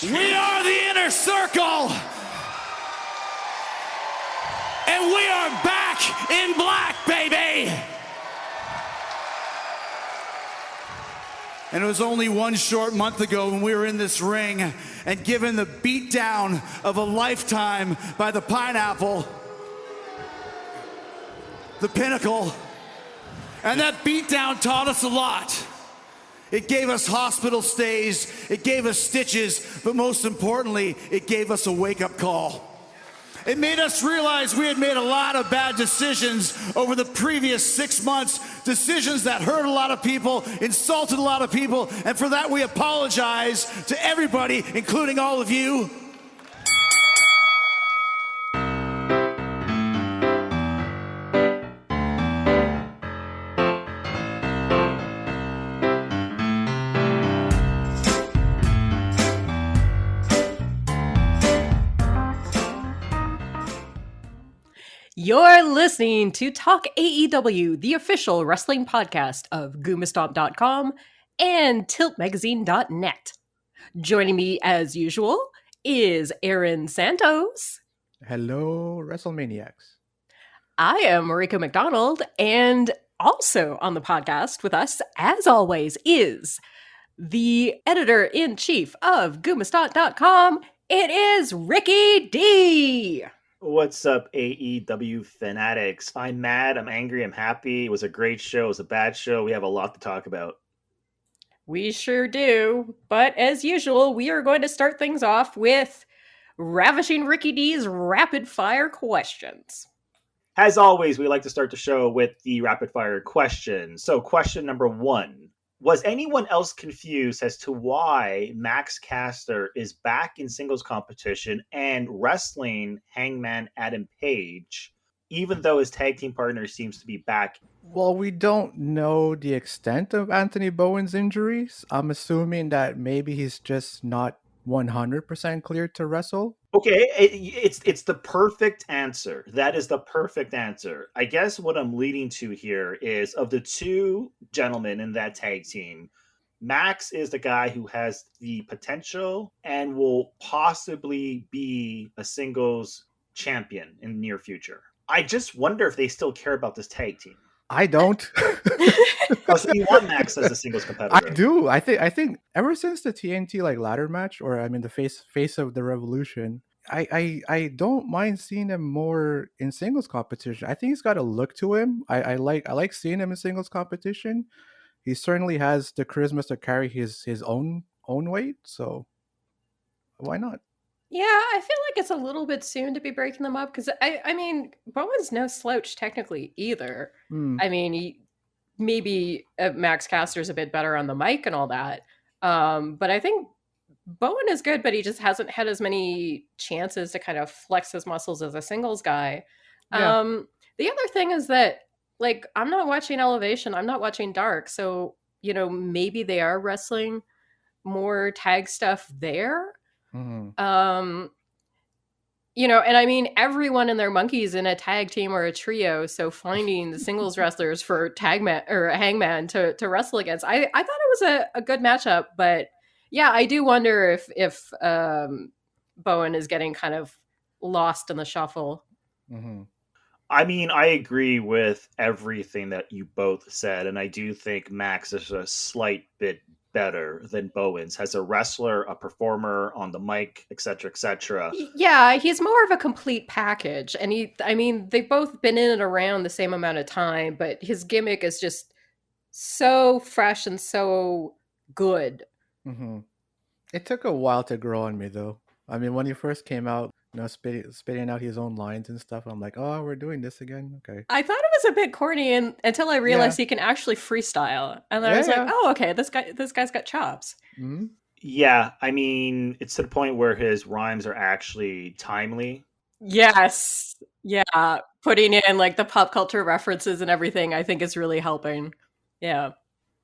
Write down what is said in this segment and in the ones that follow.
We are the Inner Circle. And we are back in black, baby. And it was only one short month ago when we were in this ring and given the beatdown of a lifetime by the Pineapple, the Pinnacle. And that beatdown taught us a lot. It gave us hospital stays, it gave us stitches, but most importantly, it gave us a wake-up call. It made us realize we had made a lot of bad decisions over the previous 6 months, decisions that hurt a lot of people, insulted a lot of people, and for that we apologize to everybody, including all of you. You're listening to Talk AEW, the official wrestling podcast of Goombastomp.com and TiltMagazine.net. Joining me, as usual, is Aaron Santos. Hello, WrestleManiacs. I am Mariko McDonald, and also on the podcast with us, as always, is the editor-in-chief of Goombastomp.com. It is Ricky D. What's up, AEW fanatics? I'm mad, I'm angry, I'm happy. It was a great show, it was a bad show. We have a lot to talk about. We sure do. But as usual, we are going to start things off with Ravishing Ricky D's rapid fire questions. As always, we like to start the show with the rapid fire question. So question number 1. Was anyone else confused as to why Max Caster is back in singles competition and wrestling Hangman Adam Page, even though his tag team partner seems to be back? Well, we don't know the extent of Anthony Bowen's injuries. I'm assuming that maybe he's just not 100% clear to wrestle. Okay, it's the perfect answer. That is the perfect answer. I guess what I'm leading to here is, of the two gentlemen in that tag team, Max is the guy who has the potential and will possibly be a singles champion in the near future. I just wonder if they still care about this tag team. I don't. So you want Max as a singles competitor? I do. I think ever since the TNT ladder match, or I mean the face of the Revolution, I don't mind seeing him more in singles competition. I think he's got a look to him. I like seeing him in singles competition. He certainly has the charisma to carry his own weight. So why not? Yeah, I feel like it's a little bit soon to be breaking them up because I mean, Bowen's no slouch technically either. I mean, maybe Max Caster's a bit better on the mic and all that, but I think Bowen is good, but he just hasn't had as many chances to kind of flex his muscles as a singles guy. Yeah. The other thing is that, like, I'm not watching Elevation, I'm not watching Dark, so you know maybe they are wrestling more tag stuff there. Mm-hmm. You know, and I mean, everyone and their monkeys in a tag team or a trio. So finding the singles wrestlers for Hangman to wrestle against, I thought it was a good matchup. But yeah, I do wonder if Bowen is getting kind of lost in the shuffle. Mm-hmm. I mean, I agree with everything that you both said, and I do think Max is a slight bit better than Bowen's as a wrestler, a performer on the mic, etc., etc. Yeah, he's more of a complete package, and they've both been in and around the same amount of time, but his gimmick is just so fresh and so good. Mm-hmm. It took a while to grow on me, though. I mean, when he first came out, you know, spitting out his own lines and stuff, I'm like, oh, we're doing this again? Okay. I thought it was a bit corny until I realized he can actually freestyle. And I was like, oh, okay, this guy's got chops. Mm-hmm. Yeah, I mean, it's to the point where his rhymes are actually timely. Yes. Yeah. Putting in like the pop culture references and everything, I think is really helping. Yeah.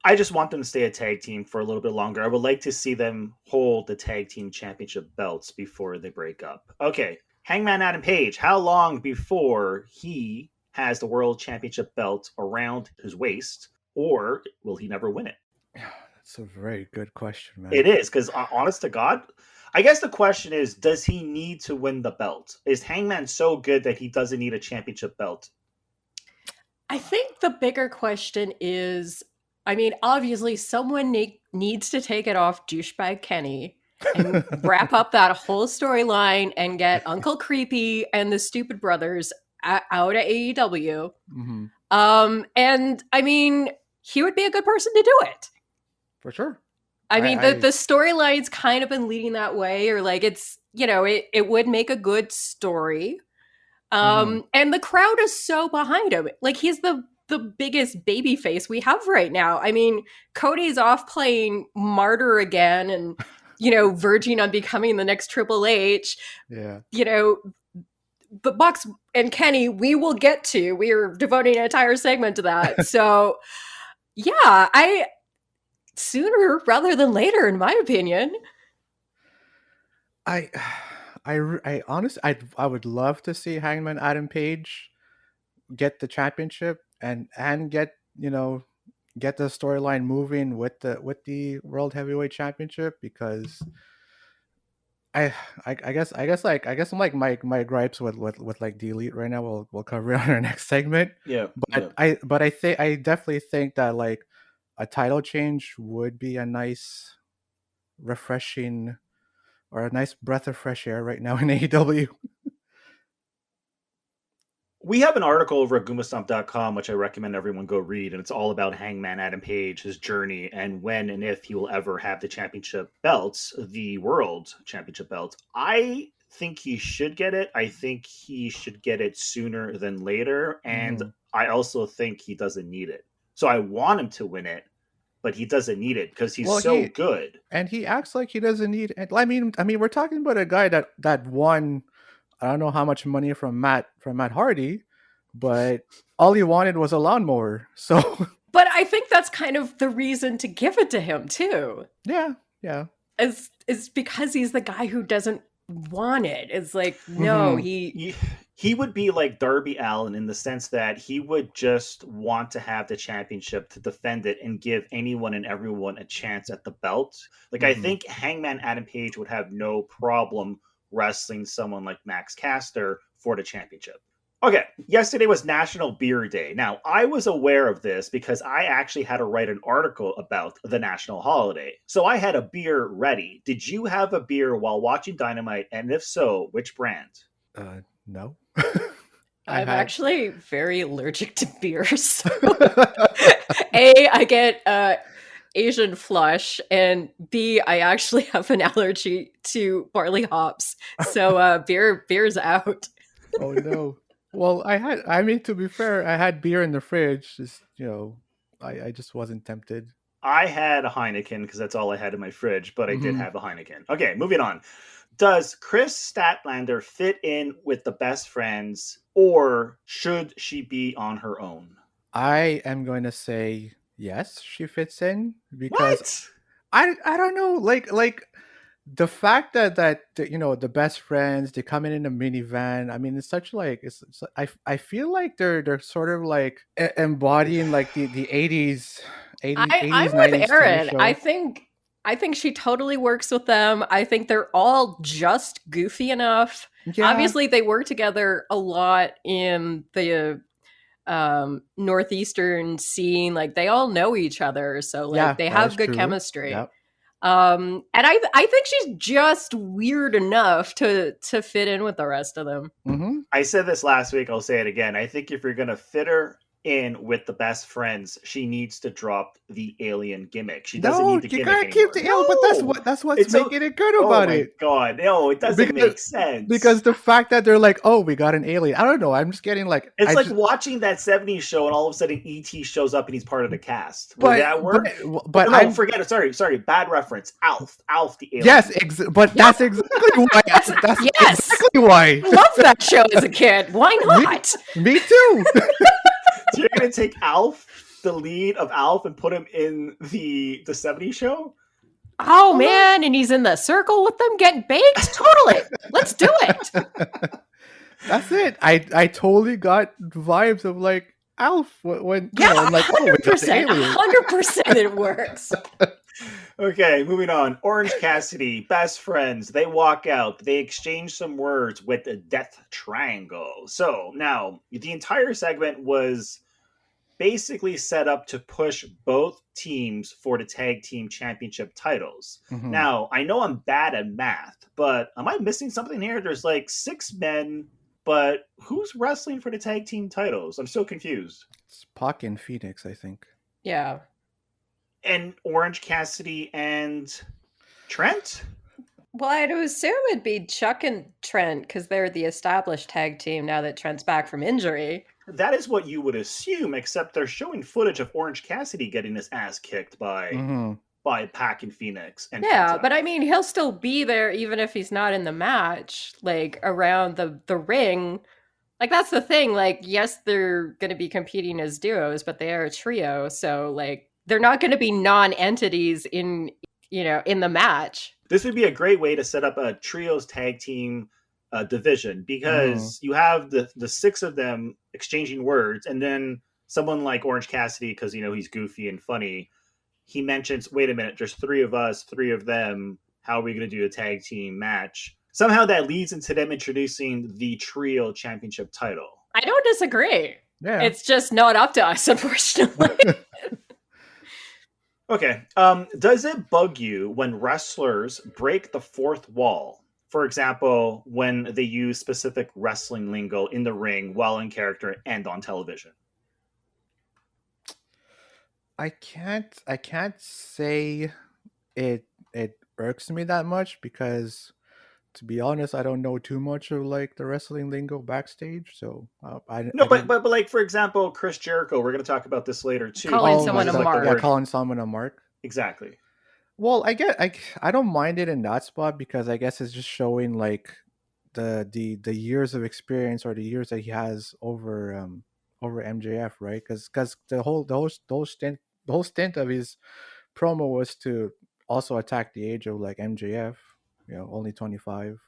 I just want them to stay a tag team for a little bit longer. I would like to see them hold the tag team championship belts before they break up. Okay, Hangman Adam Page, how long before he has the world championship belt around his waist, or will he never win it? That's a very good question, man. It is, because honest to God, I guess the question is, does he need to win the belt? Is Hangman so good that he doesn't need a championship belt? I think the bigger question is, I mean, obviously someone needs to take it off douchebag Kenny and wrap up that whole storyline and get Uncle Creepy and the Stupid Brothers out of AEW. Mm-hmm. And I mean, he would be a good person to do it. For sure. I mean, the storyline's kind of been leading that way, or like it's, you know, it would make a good story. And the crowd is so behind him. Like, he's the biggest baby face we have right now. I mean, Cody's off playing martyr again and, you know, verging on becoming the next Triple H. Yeah. You know, the Bucks and Kenny, we will get to. We are devoting an entire segment to that. So, yeah, sooner rather than later, in my opinion. I honestly, I would love to see Hangman Adam Page get the championship and get, you know, get the storyline moving with the World Heavyweight Championship, because I guess I'm like my gripes with like the Elite right now. We'll cover it on our next segment. Yeah. But I definitely think that like a title change would be a nice, refreshing, or a nice breath of fresh air right now in AEW. We have an article over at gumastomp.com, which I recommend everyone go read, and it's all about Hangman Adam Page, his journey, and when and if he will ever have the championship belts, the World Championship belt. I think he should get it. I think he should get it sooner than later, and I also think he doesn't need it. So I want him to win it, but he doesn't need it because he's good. And he acts like he doesn't need it. I mean, we're talking about a guy that won, I don't know how much money from Matt Hardy, but all he wanted was a lawnmower. So, but I think that's kind of the reason to give it to him too. Yeah. Is because he's the guy who doesn't want it. It's like, no, he would be like Darby Allin in the sense that he would just want to have the championship to defend it and give anyone and everyone a chance at the belt. Like, I think Hangman Adam Page would have no problem wrestling someone like Max Caster for the championship. Okay, yesterday was National Beer Day. Now, I was aware of this because I actually had to write an article about the national holiday. So I had a beer ready. Did you have a beer while watching Dynamite? And if so, which brand? No. I'm actually very allergic to beers. I get Asian flush, and B, I actually have an allergy to barley hops. So beer's out. Oh no. Well, to be fair, I had beer in the fridge. Just, you know, I just wasn't tempted. I had a Heineken because that's all I had in my fridge, but I did have a Heineken. Okay, moving on. Does Chris Statlander fit in with the Best Friends, or should she be on her own? I am going to say yes, she fits in, because I don't know, like the fact that you know, the Best Friends, they come in a minivan. I mean, it's such like I feel like they're sort of like embodying like the 80s. I'm with Aaron. I think she totally works with them. I think they're all just goofy enough. Yeah. Obviously, they work together a lot in the northeastern scene. Like, they all know each other, so like they have good chemistry. Yep. And I think she's just weird enough to fit in with the rest of them. Mm-hmm. I said this last week. I'll say it again. I think if you're gonna fit her in with the Best Friends, she needs to drop the alien gimmick. She doesn't need the gimmick anymore. You gotta keep the alien, but that's what's making it good about it. Oh my god, no, it doesn't make sense. Because the fact that they're like, oh, we got an alien. I don't know. I'm just getting like, it's like watching that 70s show and all of a sudden E.T. shows up and he's part of the cast. Would that work? But no, forget it. Sorry, bad reference. Alf the alien. Yes, but that's exactly why. That's exactly why. I loved that show as a kid. Why not? Me too. So you're going to take Alf, the lead of Alf, and put him in the 70s show? Oh, man, and he's in the circle with them getting baked? Totally. Let's do it. That's it. I totally got vibes of like Alf when Yeah, I'm like, oh, it's 100%. alien. 100% it works. Okay, moving on. Orange Cassidy, best friends. They walk out. They exchange some words with the Death Triangle. So now, the entire segment was basically set up to push both teams for the tag team championship titles. Mhm. Now, I know I'm bad at math, but am I missing something here? There's like 6 men, but who's wrestling for the tag team titles? I'm so confused. It's Pac and Phoenix, I think. Yeah. And Orange Cassidy and Trent? Well, I'd assume it'd be Chuck and Trent because they're the established tag team now that Trent's back from injury. That is what you would assume, except they're showing footage of Orange Cassidy getting his ass kicked by Mhm. Pac and Phoenix. And Yeah, Penta. but I mean, he'll still be there even if he's not in the match, like around the ring. Like that's the thing. Like, yes, they're going to be competing as duos, but they are a trio, so like they're not going to be non-entities in the match. This would be a great way to set up a trios tag team division because you have the 6 of them exchanging words, and then someone like Orange Cassidy, because he's goofy and funny, he mentions, wait a minute, there's 3 of us, 3 of them. How are we going to do a tag team match? Somehow that leads into them introducing the trio championship title. I don't disagree. Yeah. It's just not up to us, unfortunately. Okay. Does it bug you when wrestlers break the fourth wall? For example, when they use specific wrestling lingo in the ring while in character and on television? I can't say it irks me that much because, to be honest, I don't know too much of like the wrestling lingo backstage. So No, but like, for example, Chris Jericho, we're going to talk about this later too. Calling Oh, someone a like, mark. yeah, calling someone a mark. Exactly. Well, I don't mind it in that spot because I guess it's just showing like the years of experience or the years that he has over MJF, right? Because the whole stint of his promo was to also attack the age of like MJF, only 25.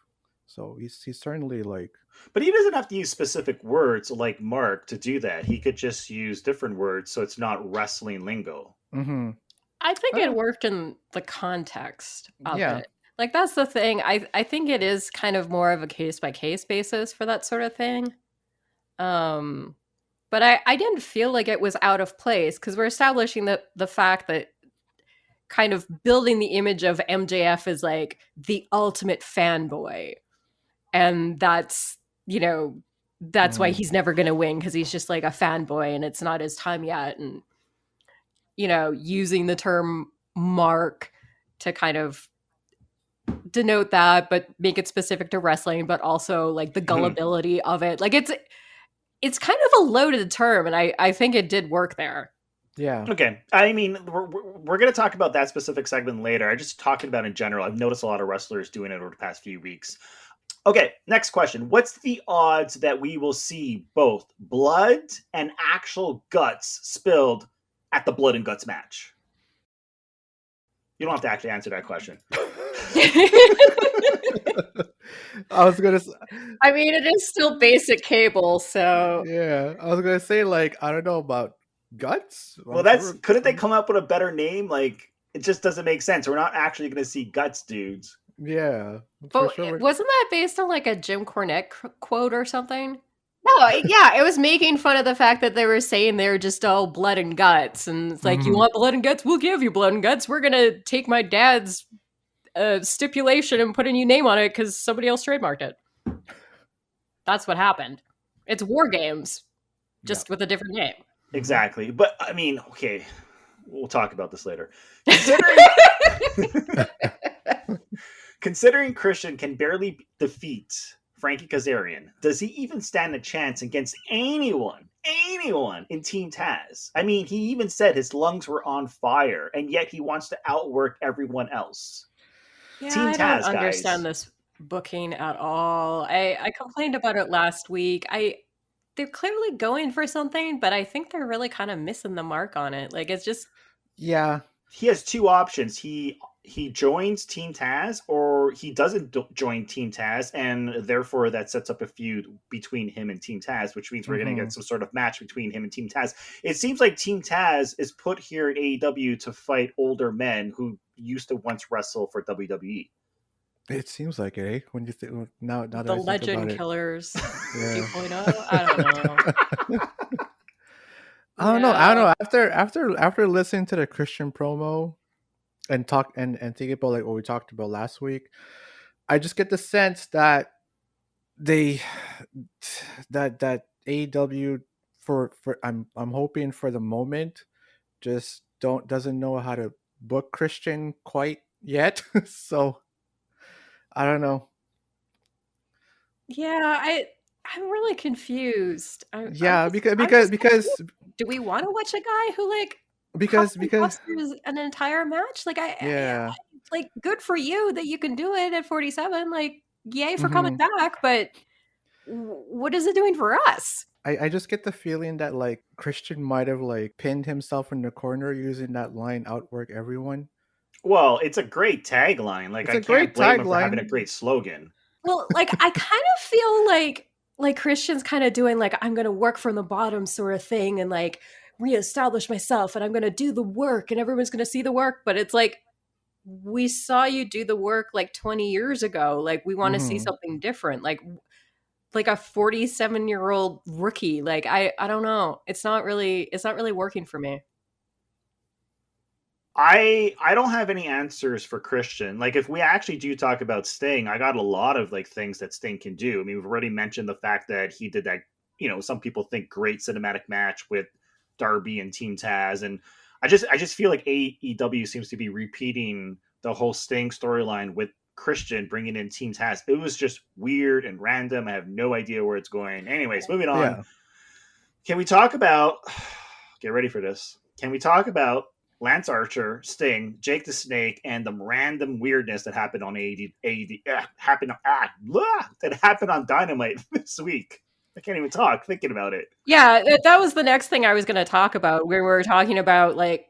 So he's certainly like. But he doesn't have to use specific words like Mark to do that. He could just use different words so it's not wrestling lingo. Mm-hmm. I think it worked in the context of Yeah. it. Like that's the thing. I think it is kind of more of a case by case basis for that sort of thing. But I didn't feel like it was out of place because we're establishing the fact that kind of building the image of MJF as like the ultimate fanboy. And that's why he's never going to win because he's just like a fanboy and it's not his time yet. And, using the term mark to kind of denote that, but make it specific to wrestling, but also like the gullibility of it. Like it's kind of a loaded term. And I think it did work there. Yeah. Okay. I mean, we're going to talk about that specific segment later. I'm just talking about in general. I've noticed a lot of wrestlers doing it over the past few weeks. Okay, next question. What's the odds that we will see both blood and actual guts spilled at the blood and guts match? You don't have to actually answer that question. I was gonna. I mean, it is still basic cable, so Yeah, I was gonna say like I don't know about guts. Well, couldn't they come up with a better name? Like, it just doesn't make sense. We're not actually going to see guts, dudes. Yeah, but wasn't that based on like a Jim Cornette quote or something? No, yeah, it was making fun of the fact that they were saying they're just all blood and guts, and it's like, you want blood and guts? We'll give you blood and guts. We're gonna take my dad's stipulation and put a new name on it because somebody else trademarked it. That's what happened. It's War Games, just with a different name. Exactly. But I mean, okay, we'll talk about this later. Considering Christian can barely defeat Frankie Kazarian, does he even stand a chance against anyone in Team Taz? I mean, he even said his lungs were on fire, and yet he wants to outwork everyone else. Yeah, Team I Taz, don't understand guys. this booking at all. I complained about it last week. They're clearly going for something, but I think they're really kind of missing the mark on it. Like, it's just... Yeah. He has two options. He he joins Team Taz or he doesn't join Team Taz, and therefore that sets up a feud between him and Team Taz, which means we're going to get some sort of match between him and Team Taz. It seems like Team Taz is put here at AEW to fight older men who used to once wrestle for WWE. It seems like it, eh? When you think now that The I think Legend about it. Killers Yeah. 2.0. I don't know. I don't know. Yeah. After listening to the Christian promo and thinking about like what we talked about last week, I just get the sense that that AEW for I'm hoping for the moment just doesn't know how to book Christian quite yet. So I don't know. Yeah, I'm really confused. I'm Yeah, just because do we want to watch a guy who like because busters an entire match? Like yeah. like good for you that you can do it at 47. Like yay for coming Mhm. back, but what is it doing for us? I just get the feeling that like Christian might have like pinned himself in the corner using that line outwork everyone. Well, it's a great tagline. Like, It's I a great can't blame him for having a tagline. great slogan. Well, like I kind of feel like Christian's kind of doing like I'm gonna work from the bottom sort of thing and like reestablish myself and I'm gonna do the work and everyone's gonna see the work, but it's like we saw you do the work like 20 years ago. Like we want to see Mhm. something different. Like a 47-year-old rookie. Like I don't know. It's not really working for me. I don't have any answers for Christian. Like, if we actually do talk about Sting, I got a lot of like things that Sting can do. I mean, we've already mentioned the fact that he did that, some people think great cinematic match with Darby and Team Taz, and I just feel like AEW seems to be repeating the whole Sting storyline with Christian bringing in Team Taz. It was just weird and random. I have no idea where it's going. Anyways, moving on. Yeah. Can we talk about? Get ready for this. Can we talk about Lance Archer, Sting, Jake the Snake, and the random weirdness that happened on that happened on Dynamite this week? I can't even talk thinking about it. Yeah, that was the next thing I was going to talk about. We were talking about like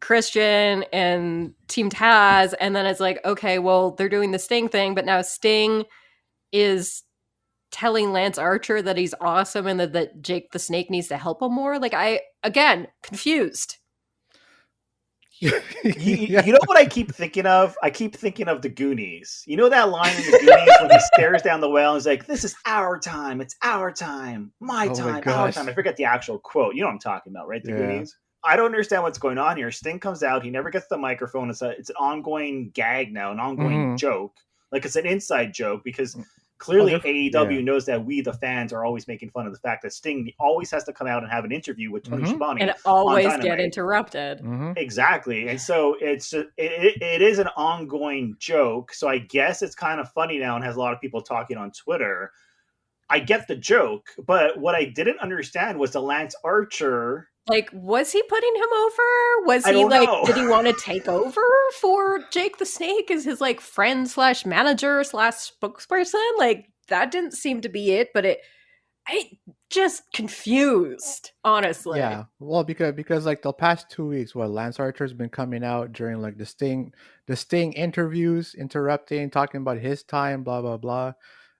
Christian and Team Taz, and then it's like, okay, well, they're doing the Sting thing, but now Sting is telling Lance Archer that he's awesome and that Jake the Snake needs to help him more. Like again, confused. You know what I keep thinking of? I keep thinking of the Goonies. You know that line in the Goonies when he stares down the well and is like, "This is our time. It's our time. My time. Our time." I forget the actual quote. You know what I'm talking about, right? The Goonies. I don't understand what's going on here. Sting comes out. He never gets the microphone. It's an ongoing gag now, an ongoing joke. Like, it's an inside joke because clearly AEW knows that we, the fans, are always making fun of the fact that Sting always has to come out and have an interview with Tony Schiavone. And always get interrupted. Exactly. And so it is an ongoing joke. So I guess it's kind of funny now and has a lot of people talking on Twitter. I get the joke, but what I didn't understand was the Lance Archer. Like, was he putting him over? Was he like, did he want to take over for Jake the Snake as his like friend / manager / spokesperson? Like, that didn't seem to be it, but I just confused, honestly. Yeah, well, because like the past 2 weeks, Lance Archer's been coming out during like the Sting interviews, interrupting, talking about his time, blah blah blah,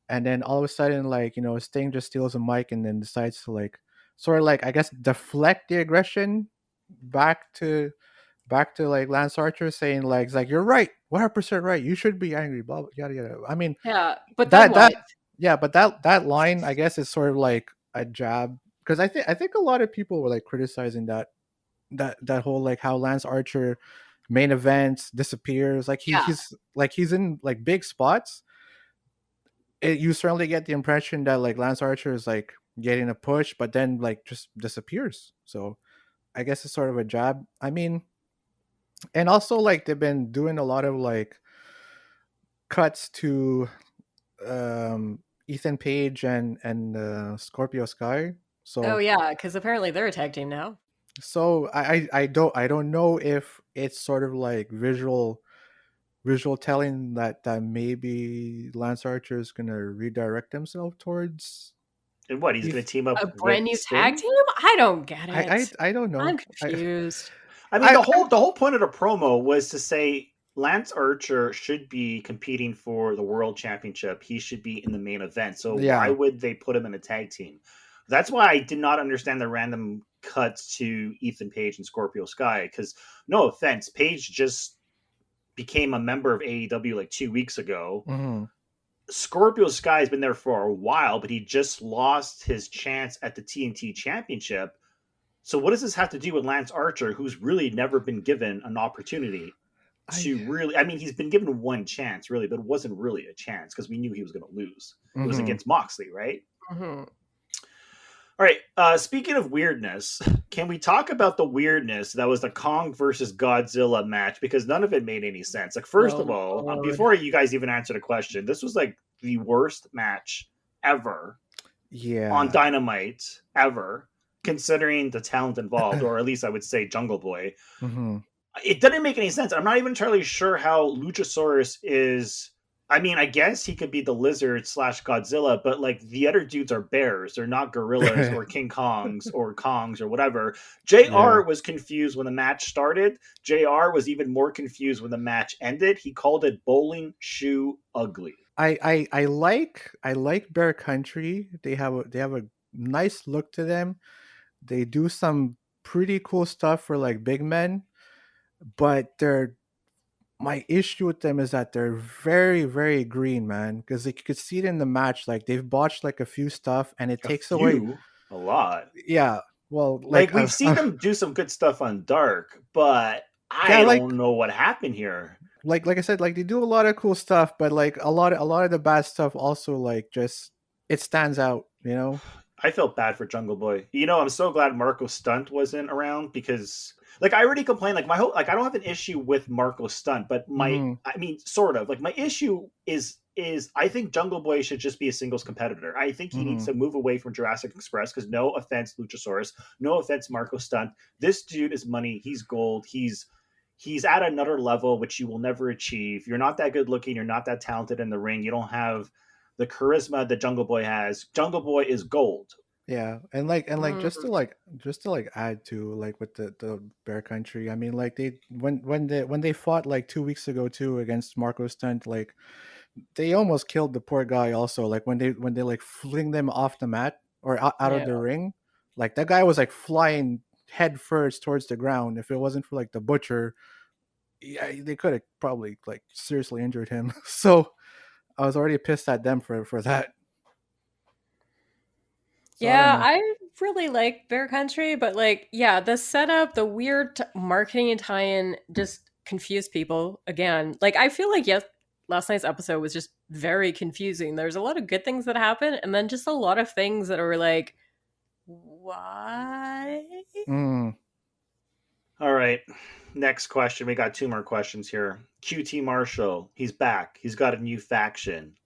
and then all of a sudden, like Sting just steals a mic and then decides to like sort of like I guess deflect the aggression back to like Lance Archer, saying like it's like you're right, 100% right, you should be angry, blah blah yada yada. I mean, yeah, but that line I guess is sort of like a jab because I think a lot of people were like criticizing that whole like how Lance Archer main events disappears, like he's in like big spots. You certainly get the impression that like Lance Archer is like getting a push, but then like just disappears. So I guess it's sort of a jab. I mean, and also like they've been doing a lot of like cuts to Ethan Page and Scorpio Sky. So because apparently they're a tag team now. So I don't know if it's sort of like visual telling that maybe Lance Archer is gonna redirect himself towards. And what, he's going to team up a brand new Sting? tag team? I don't get it. I don't know. I'm confused. I mean, the whole point of the promo was to say Lance Archer should be competing for the world championship. He should be in the main event. So why Yeah. would they put him in a tag team? That's why I did not understand the random cuts to Ethan Page and Scorpio Sky. Because no offense, Page just became a member of AEW like 2 weeks ago. Mhm. Scorpio Sky has been there for a while, but he just lost his chance at the TNT Championship. So what does this have to do with Lance Archer, who's really never been given an opportunity to really? I mean, he's been given one chance, really, but it wasn't really a chance because we knew he was going to lose. It was Mhm. against Moxley, right? Mhm. All right. Speaking of weirdness, can we talk about the weirdness that was the Kong versus Godzilla match? Because none of it made any sense. Like, first of Oh, all, Lord. before you guys even answer the question, this was like the worst match ever Yeah. on Dynamite ever, considering the talent involved, or at least I would say Jungle Boy. Mhm. It didn't make any sense. I'm not even entirely sure how Luchasaurus is. I mean, I guess he could be the lizard / Godzilla, but like the other dudes are bears. They're not gorillas or King Kongs or Kongs or whatever. JR Yeah. was confused when the match started. JR was even more confused when the match ended. He called it bowling shoe ugly. I like Bear Country. They have a nice look to them. They do some pretty cool stuff for like big men, but my issue with them is that they're very, very green, man. Because like, you could see it in the match, like they've botched like a few stuff, and it takes away. A lot. Yeah, well, Like we've seen them do some good stuff on Dark, but I Yeah, like- don't know what happened here. like I said, like they do a lot of cool stuff, but like a lot of the bad stuff also like just it stands out, you know. I felt bad for Jungle Boy. You know, I'm so glad Marco Stunt wasn't around because, like, I already complained. Like, my whole, like, I don't have an issue with Marco Stunt, but Mhm. I mean, sort of. Like, my issue is I think Jungle Boy should just be a singles competitor. I think he needs to move away from Jurassic Express because no offense, Luchasaurus, no offense, Marco Stunt. This dude is money. He's gold. He's at another level which you will never achieve. You're not that good looking. You're not that talented in the ring. You don't have the charisma that Jungle Boy has. Jungle Boy is gold. Yeah, and just to like add to like with the Bear Country. I mean, like they when they fought like 2 weeks ago too against Marco Stunt, like they almost killed the poor guy. Also, like when they like fling them off the mat or out of Yeah. the ring, like that guy was like flying head first towards the ground. If it wasn't for like the butcher, yeah, they could have probably like seriously injured him. So I was already pissed at them for that. So, Yeah, I I really like Bear Country, but like, yeah, the setup, the weird marketing and tie-in just confused people again. Like, I feel like last night's episode was just very confusing. There's a lot of good things that happen, and then just a lot of things that are like, why? don't know. All right. Next question. We got 2 more questions here. QT Marshall. He's back. He's got a new faction.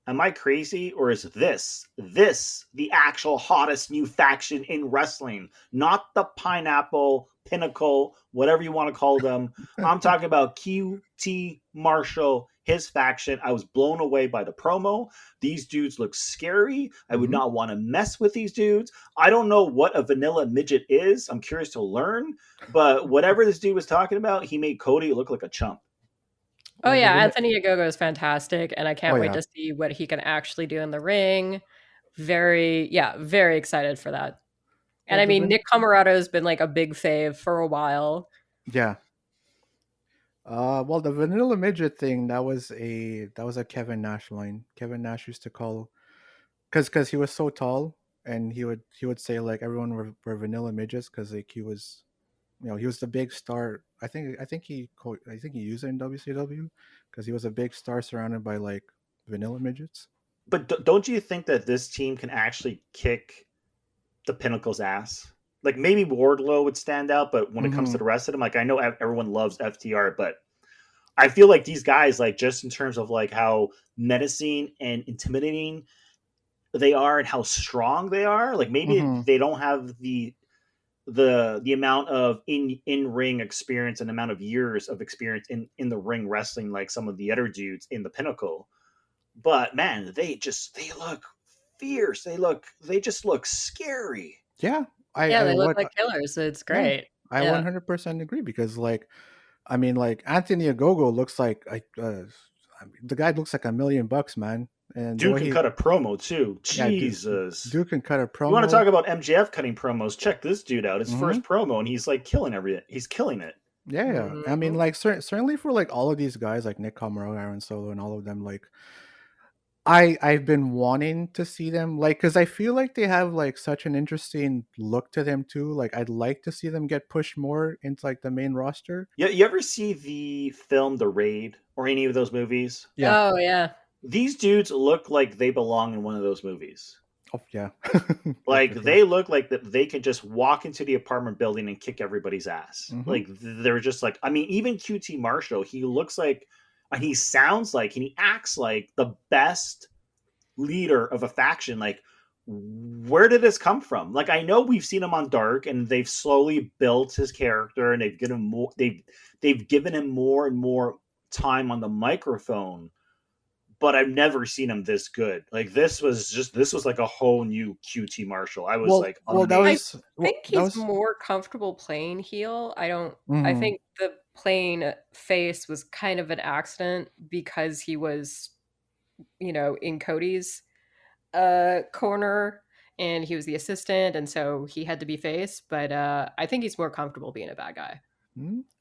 Am I crazy, or is this the actual hottest new faction in wrestling? Not the Pineapple, Pinnacle, whatever you want to call them. I'm talking about QT Marshall, his faction. I was blown away by the promo. These dudes look scary. I would Mhm. not want to mess with these dudes. I don't know what a vanilla midget is. I'm curious to learn. But whatever this dude was talking about, he made Cody look like a chump. Oh Yeah, yeah, the- Anthony Ogogo is fantastic, and I can't Oh, wait yeah. to see what he can actually do in the ring. Very excited for that. And Well, I mean, Nick Camarado has been like a big fave for a while. Yeah. Well, the vanilla midget thing that was a Kevin Nash line. Kevin Nash used to call because he was so tall, and he would say like everyone were vanilla midgets because like he was, he was the big star. I think he used it in WCW because he was a big star surrounded by like vanilla midgets. But don't you think that this team can actually kick the Pinnacle's ass? Like maybe Wardlow would stand out, but when it comes to the rest of them, like I know everyone loves FTR, but I feel like these guys, like just in terms of like how menacing and intimidating they are and how strong they are, like maybe they don't have the amount of in ring experience and amount of years of experience in the ring wrestling like some of the other dudes in the Pinnacle. But man, they look fierce. They just look scary. Yeah, They look like killers. So it's great. I Yeah. 100% agree because like I mean, like Anthony Ogogo looks like I mean, the guy looks like $1 million, man. And the Dude way can he, cut a promo too. yeah, Jesus. Duke can cut a You want to promo. talk about MJF cutting promos? Check this dude out. His Hmm. first promo, and he's like killing He's killing it. Yeah, I mean, Mhm. like certainly for like all of these guys, like Nick Comoroto, Aaron Solo, and all of them, like I've been wanting to see them, like, because I feel like they have like such an interesting look to them too. Like I'd like to see them get pushed more into like the main roster. Yeah, you ever see the film The Raid or any of those movies? Yeah. Oh yeah. These dudes look like they belong in one of those movies. Oh yeah. Yeah, Like for sure. they look like that they could just walk into the apartment building and kick everybody's ass. Hmm. Like they're just like, I mean, even QT Marshall, he looks like, and he sounds like, and he acts like the best leader of a faction. Like, where did this come from? Like, I know we've seen him on Dark, and they've slowly built his character, and they've given him more. They've given him more and more time on the microphone. But I've never seen him this good. Like this was like a whole new QT Marshall. I was like, Well, that amazed. was I think that he's was. more comfortable playing heel. I don't. I Mhm. think the playing face was kind of an accident because he was, in Cody's corner and he was the assistant, and so he had to be face. But I think he's more comfortable being a bad guy.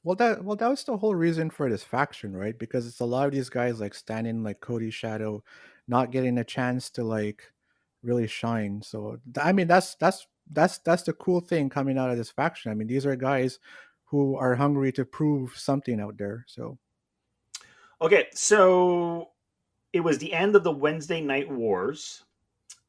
Well, that was the whole reason for this faction, right? Because it's a lot of these guys like standing like Cody's shadow, not getting a chance to like really shine. So I mean, that's the cool thing coming out of this faction. I mean, these are guys who are hungry to prove something out there. So Okay, so it was the end of the Wednesday Night Wars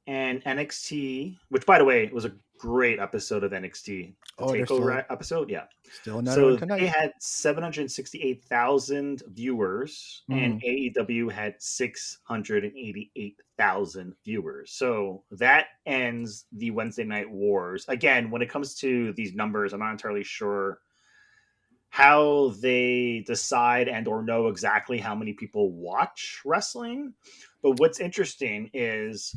and NXT, which by the way was a great episode of NXT, the oh, there's Takeover episode. Yeah, still another one so they tonight. had 768,000 viewers, and Hmm. AEW had 688,000 viewers. So that ends the Wednesday Night Wars. Again, when it comes to these numbers, I'm not entirely sure how they decide and or know exactly how many people watch wrestling. But what's interesting is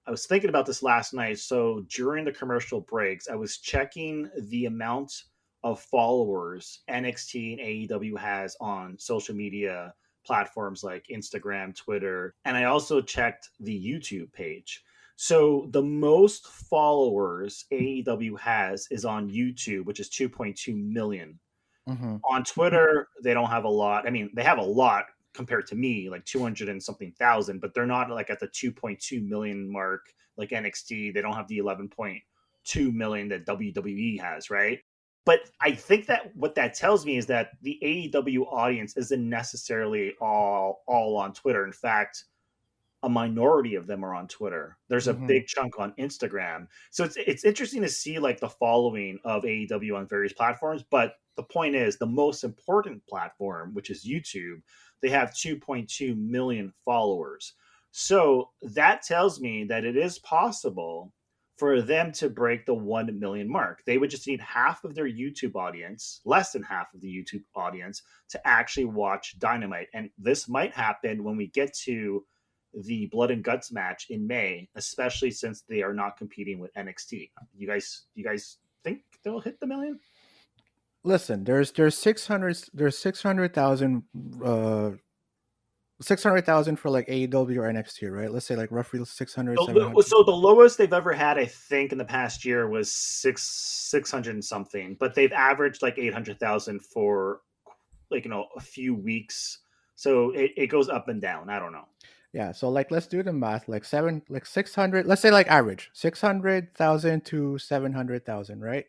I was thinking about this last night. So during the commercial breaks, I was checking the amount of followers NXT and AEW has on social media platforms like Instagram, Twitter, and I also checked the YouTube page. So the most followers AEW has is on YouTube, which is 2.2 million. Hmm. On Twitter, they don't have a lot. I mean, they have a lot compared to me, like 200 and something thousand, but they're not like at the 2.2 million mark like NXT. They don't have the 11.2 million that WWE has, right? But I think that what that tells me is that the AEW audience isn't necessarily all on Twitter. In fact, a minority of them are on Twitter. There's a Hmm. big chunk on Instagram. So it's interesting to see like the following of AEW on various platforms. But the point is, the most important platform, which is YouTube, they have 2.2 million followers. So that tells me that it is possible for them to break the 1 million mark. They would just need half of their YouTube audience, less than half of the YouTube audience, to actually watch Dynamite. And this might happen when we get to the blood and guts match in May, especially since they are not competing with NXT. You guys think they'll hit the million? Listen, there's 600,000 600,000 for like AEW or NXT, right? Let's say like roughly 600, 700. So the lowest they've ever had, I think, in the past year was 600 and something, but they've averaged like 800,000 for like a few weeks. So it goes up and down. I don't know. Yeah, so like let's do the math. Like 600, let's say like average 600,000 to 700,000, right?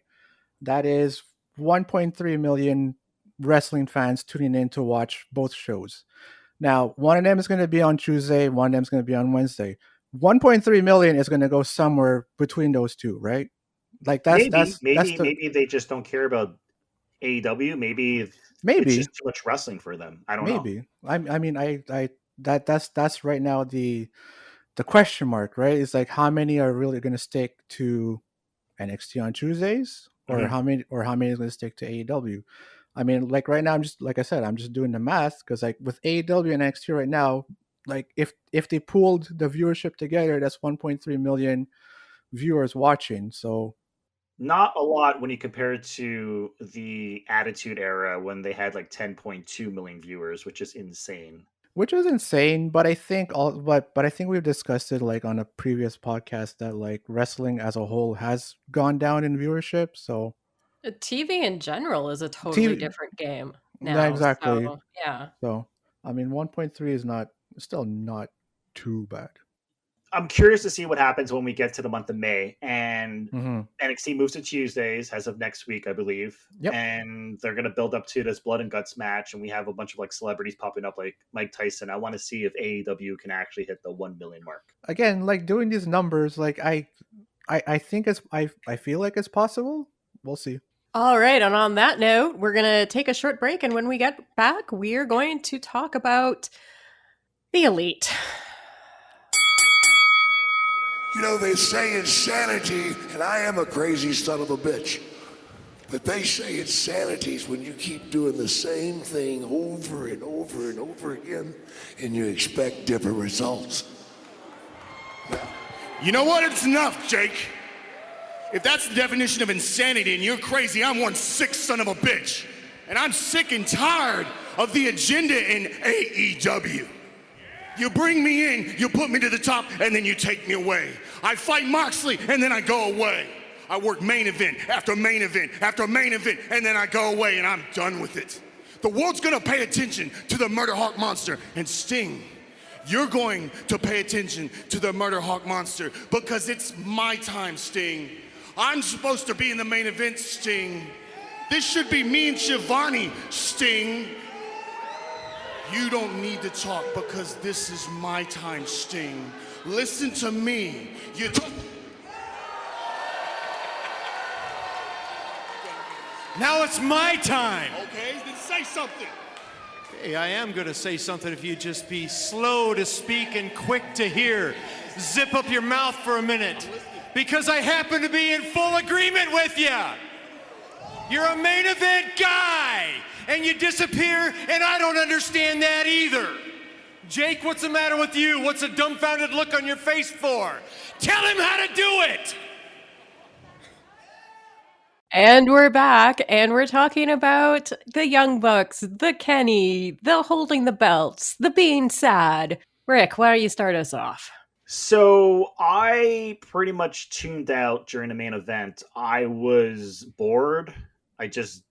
That is 1.3 million wrestling fans tuning in to watch both shows. Now, one of them is going to be on Tuesday, one of them is going to be on Wednesday. 1.3 million is going to go somewhere between those two, right? Like that's Maybe that's the maybe they just don't care about AEW. Maybe it's maybe just too much wrestling for them. I don't know. maybe. I mean I that's right now the question mark, right? Is like how many are really going to stick to NXT on Tuesdays, or Mhm. how many is going to stick to AEW? I mean, like right now, I'm just like I said, I'm just doing the math because like with AEW and NXT right now, like if they pooled the viewership together, that's 1.3 million viewers watching. So Not a lot when you compare it to the Attitude Era when they had like 10.2 million viewers, which is insane. Which is insane, but I think but I think we've discussed it like on a previous podcast that like wrestling as a whole has gone down in viership. So TV in general is a totally TV, different game yeah, now. exactly. So yeah. So I mean, 1.3 is still not too bad. I'm curious to see what happens when we get to the month of May and Mm-hmm. NXT moves to Tuesdays as of next week, I believe. Yep. And they're going to build up to this blood and guts match. And we have a bunch of like celebrities popping up like Mike Tyson. I want to see if AEW can actually hit the 1 million mark. Again, like doing these numbers, like I think I feel like it's possible. We'll see. All right, and on that note, we're going to take a short break, and when we get back, we're going to talk about the Elite. You know, they say insanity, and I am a crazy son of a bitch, but they say insanity is when you keep doing the same thing over and over and over again, and you expect different results. You know what? It's enough, Jake. If that's the definition of insanity and you're crazy, I'm one sick son of a bitch. And I'm sick and tired of the agenda in AEW. You bring me in, you put me to the top, and then you take me away. I fight Moxley, and then I go away. I work main event after main event after main event, and then I go away, and I'm done with it. The world's gonna pay attention to the Murder Hawk Monster and Sting. You're going to pay attention to the Murder Hawk Monster because it's my time, Sting. I'm supposed to be in the main event, Sting. This should be me and Shivani, Sting. You don't need to talk because this is my time, Sting. Listen to me. Now it's my time. Okay, then say something. Hey, I am going to say something if you just be slow to speak and quick to hear. Zip up your mouth for a minute because I happen to be in full agreement with you. You're a main event guy and you disappear and I don't understand that either. Jake, what's the matter with you? What's a dumbfounded look on your face for? Tell him how to do it. And we're back, and we're talking about the Young Bucks, the Kenny, the holding the belts, the being sad. Rick, why don't you start us off? So I pretty much tuned out during the main event. I was bored. I just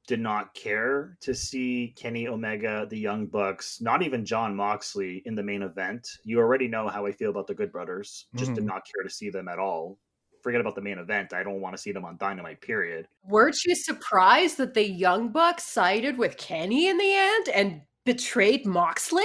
did not care to see Kenny Omega, the Young Bucks, not even John Moxley in the main event. You already know how I feel about the Good Brothers. Just did not care to see them at all. Forget about the main event. I don't want to see them on Dynamite, period. Weren't you surprised that the Young Bucks sided with Kenny in the end and betrayed Moxley?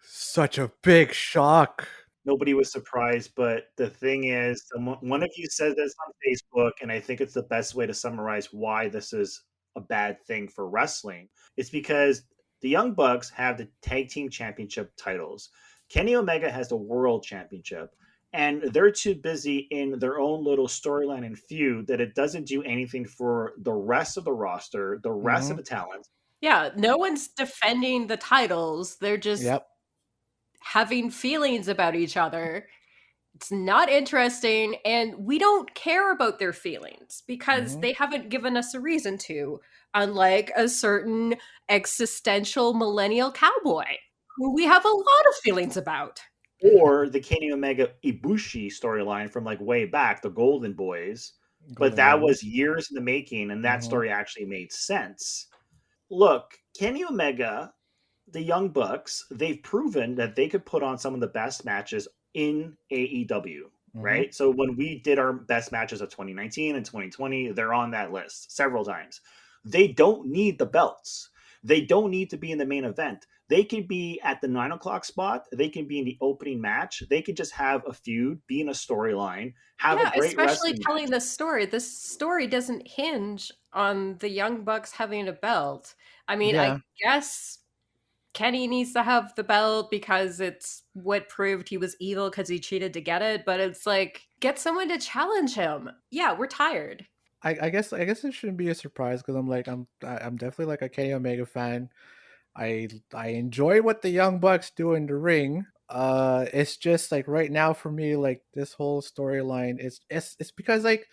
Such a big shock. Nobody was surprised, but the thing is, one of you said this on Facebook, and I think it's the best way to summarize why this is a bad thing for wrestling. It's because the Young Bucks have the Tag Team Championship titles. Kenny Omega has the World Championship. And they're too busy in their own little storyline and feud that it doesn't do anything for the rest of the roster, the rest of the talent. Yeah, no one's defending the titles. They're just having feelings about each other. It's not interesting, and we don't care about their feelings because they haven't given us a reason to, unlike a certain existential millennial cowboy who we have a lot of feelings about. Or the Kenny Omega Ibushi storyline from like way back, the Golden Boys. But that was years in the making, and that story actually made sense. Look, Kenny Omega, the Young Bucks, they've proven that they could put on some of the best matches in AEW, right? So when we did our best matches of 2019 and 2020, they're on that list several times. They don't need the belts. They don't need to be in the main event. They can be at the 9 o'clock spot. They can be in the opening match. They can just have a feud, be in a storyline, have a great especially wrestling telling match. this story. This story doesn't hinge on the Young Bucks having a belt. I mean, I guess Kenny needs to have the belt because it's what proved he was evil because he cheated to get it. But it's like, get someone to challenge him. Yeah, we're tired. I guess it shouldn't be a surprise because I'm definitely like a Kenny Omega fan. I enjoy what the Young Bucks do in the ring. It's just like right now for me, like this whole storyline it's because like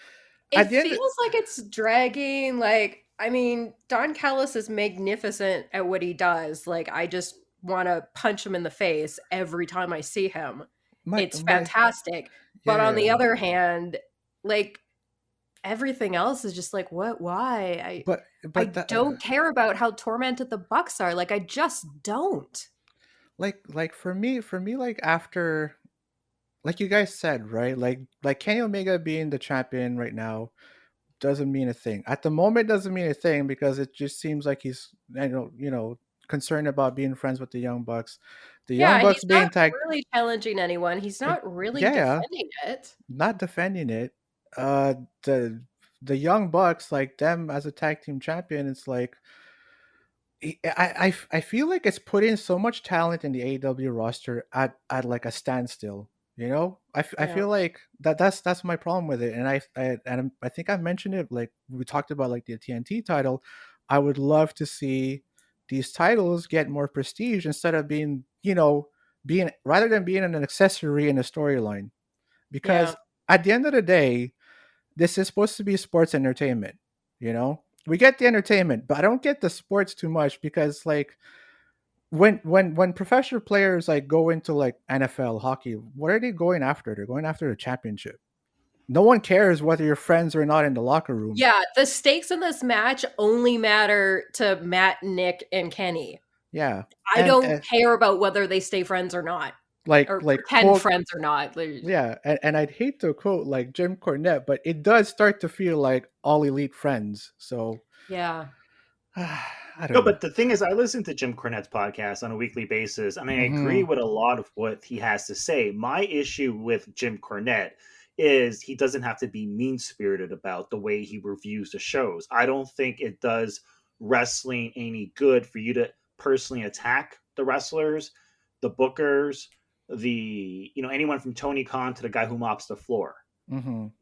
It feels like it's dragging. Like, I mean, Don Callis is magnificent at what he does. Like, I just want to punch him in the face every time I see him. It's fantastic. But on the other hand, like, everything else is just like, what? Why? I don't care about how tormented the Bucks are. Like, I just don't. Like for me, like after, like you guys said, right? Like Kenny Omega being the champion right now doesn't mean a thing. At the moment, doesn't mean a thing because it just seems like he's, concerned about being friends with the Young Bucks. The Young Bucks he's being not tagged, really challenging anyone. He's not really defending it. not defending it. The Young Bucks, like them as a tag team champion, it's like I feel like it's putting so much talent in the AEW roster at like a standstill. I feel like that's my problem with it, and I think I mentioned it, like we talked about like the TNT title. I would love to see these titles get more prestige instead of being rather than being an accessory in a storyline, because at the end of the day, this is supposed to be sports entertainment. We get the entertainment, but I don't get the sports too much, because like when professional players like go into like NFL hockey, what are they going after? They're going after the championship. No one cares whether you're friends or not in the locker room. Yeah, the stakes in this match only matter to Matt, Nick, and Kenny. Yeah. I don't care about whether they stay friends or not. Like pretend friends or not. Yeah, and I'd hate to quote like Jim Cornette, but it does start to feel like all elite friends. So yeah, I don't know. But the thing is, I listen to Jim Cornette's podcast on a weekly basis, and I agree with a lot of what he has to say. My issue with Jim Cornette is he doesn't have to be mean-spirited about the way he reviews the shows. I don't think it does wrestling any good for you to personally attack the wrestlers, the bookers, anyone from Tony Khan to the guy who mops the floor.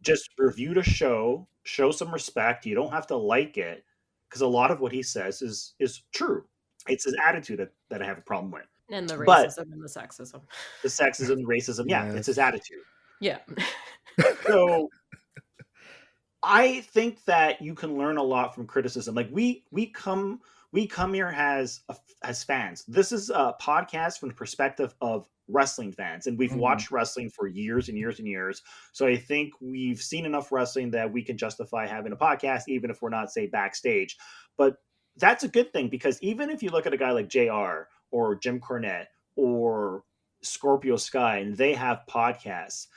Just review the show, show some respect. You don't have to like it, because a lot of what he says is true. It's his attitude that I have a problem with, and the racism and the sexism, the racism. Yeah, it's his attitude. Yeah. So I think that you can learn a lot from criticism. Like we come here as fans. This is a podcast from the perspective of wrestling fans, and we've watched wrestling for years and years and years. So I think we've seen enough wrestling that we can justify having a podcast, even if we're not, say, backstage. But that's a good thing, because even if you look at a guy like JR or Jim Cornette or Scorpio Sky, and they have podcasts,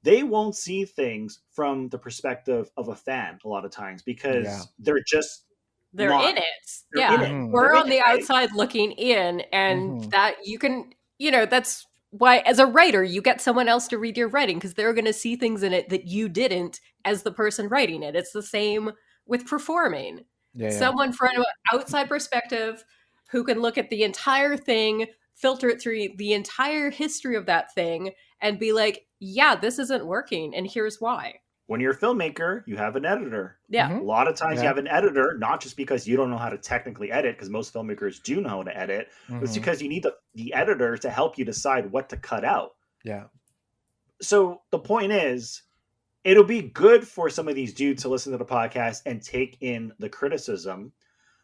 they won't see things from the perspective of a fan a lot of times, because they're in it. We're on the outside looking in, and that you can, that's why as a writer you get someone else to read your writing, because they're going to see things in it that you didn't as the person writing it. It's the same with performing. Someone from an outside perspective who can look at the entire thing, filter it through the entire history of that thing, and be like, yeah, this isn't working, and here's why. When you're a filmmaker, you have an editor. Yeah. A lot of times you have an editor, not just because you don't know how to technically edit, because most filmmakers do know how to edit. It's because you need the editor to help you decide what to cut out. Yeah. So the point is, it'll be good for some of these dudes to listen to the podcast and take in the criticism,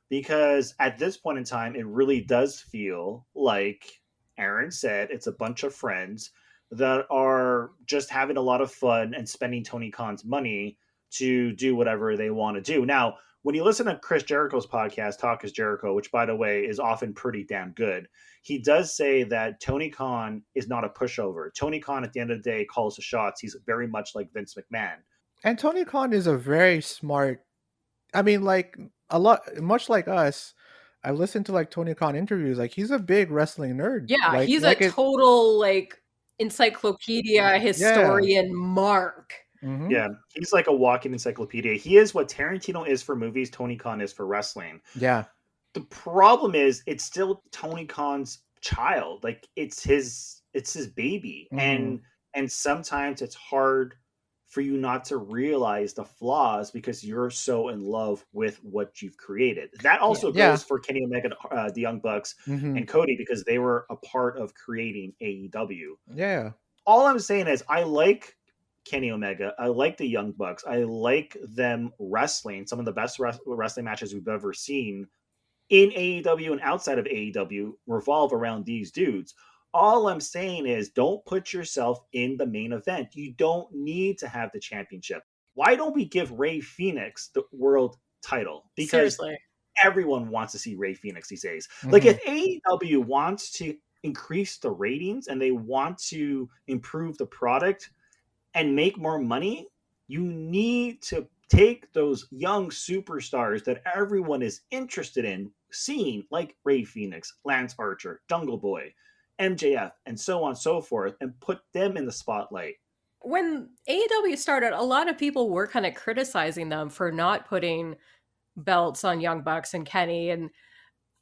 because at this point in time, it really does feel like Aaron said, it's a bunch of friends that are just having a lot of fun and spending Tony Khan's money to do whatever they want to do. Now, when you listen to Chris Jericho's podcast, Talk Jericho, which, by the way, is often pretty damn good, he does say that Tony Khan is not a pushover. Tony Khan, at the end of the day, calls the shots. He's very much like Vince McMahon. And Tony Khan is a very smart, much like us. I listened to like Tony Khan interviews. Like, he's a big wrestling nerd. Yeah, he's a total encyclopedia historian mark. Yeah, he's like a walking encyclopedia. He is what Tarantino is for movies, Tony Khan is for wrestling. Yeah. The problem is, it's still Tony Khan's child. Like, it's his baby. And sometimes it's hard for you not to realize the flaws because you're so in love with what you've created. That also goes for Kenny Omega, the Young Bucks, and Cody, because they were a part of creating AEW. Yeah. All I'm saying is, I like Kenny Omega. I like the Young Bucks. I like them wrestling. Some of the best wrestling matches we've ever seen in AEW and outside of AEW revolve around these dudes. All I'm saying is don't put yourself in the main event. You don't need to have the championship. Why don't we give Rey Fenix the world title? Because Seriously. everyone wants to see Rey Fenix these days. Like if AEW wants to increase the ratings and they want to improve the product and make more money, you need to take those young superstars that everyone is interested in seeing, like Rey Fenix, Lance Archer, Jungle Boy, MJF, and so on and so forth, and put them in the spotlight. When AEW started, a lot of people were kind of criticizing them for not putting belts on Young Bucks and Kenny, and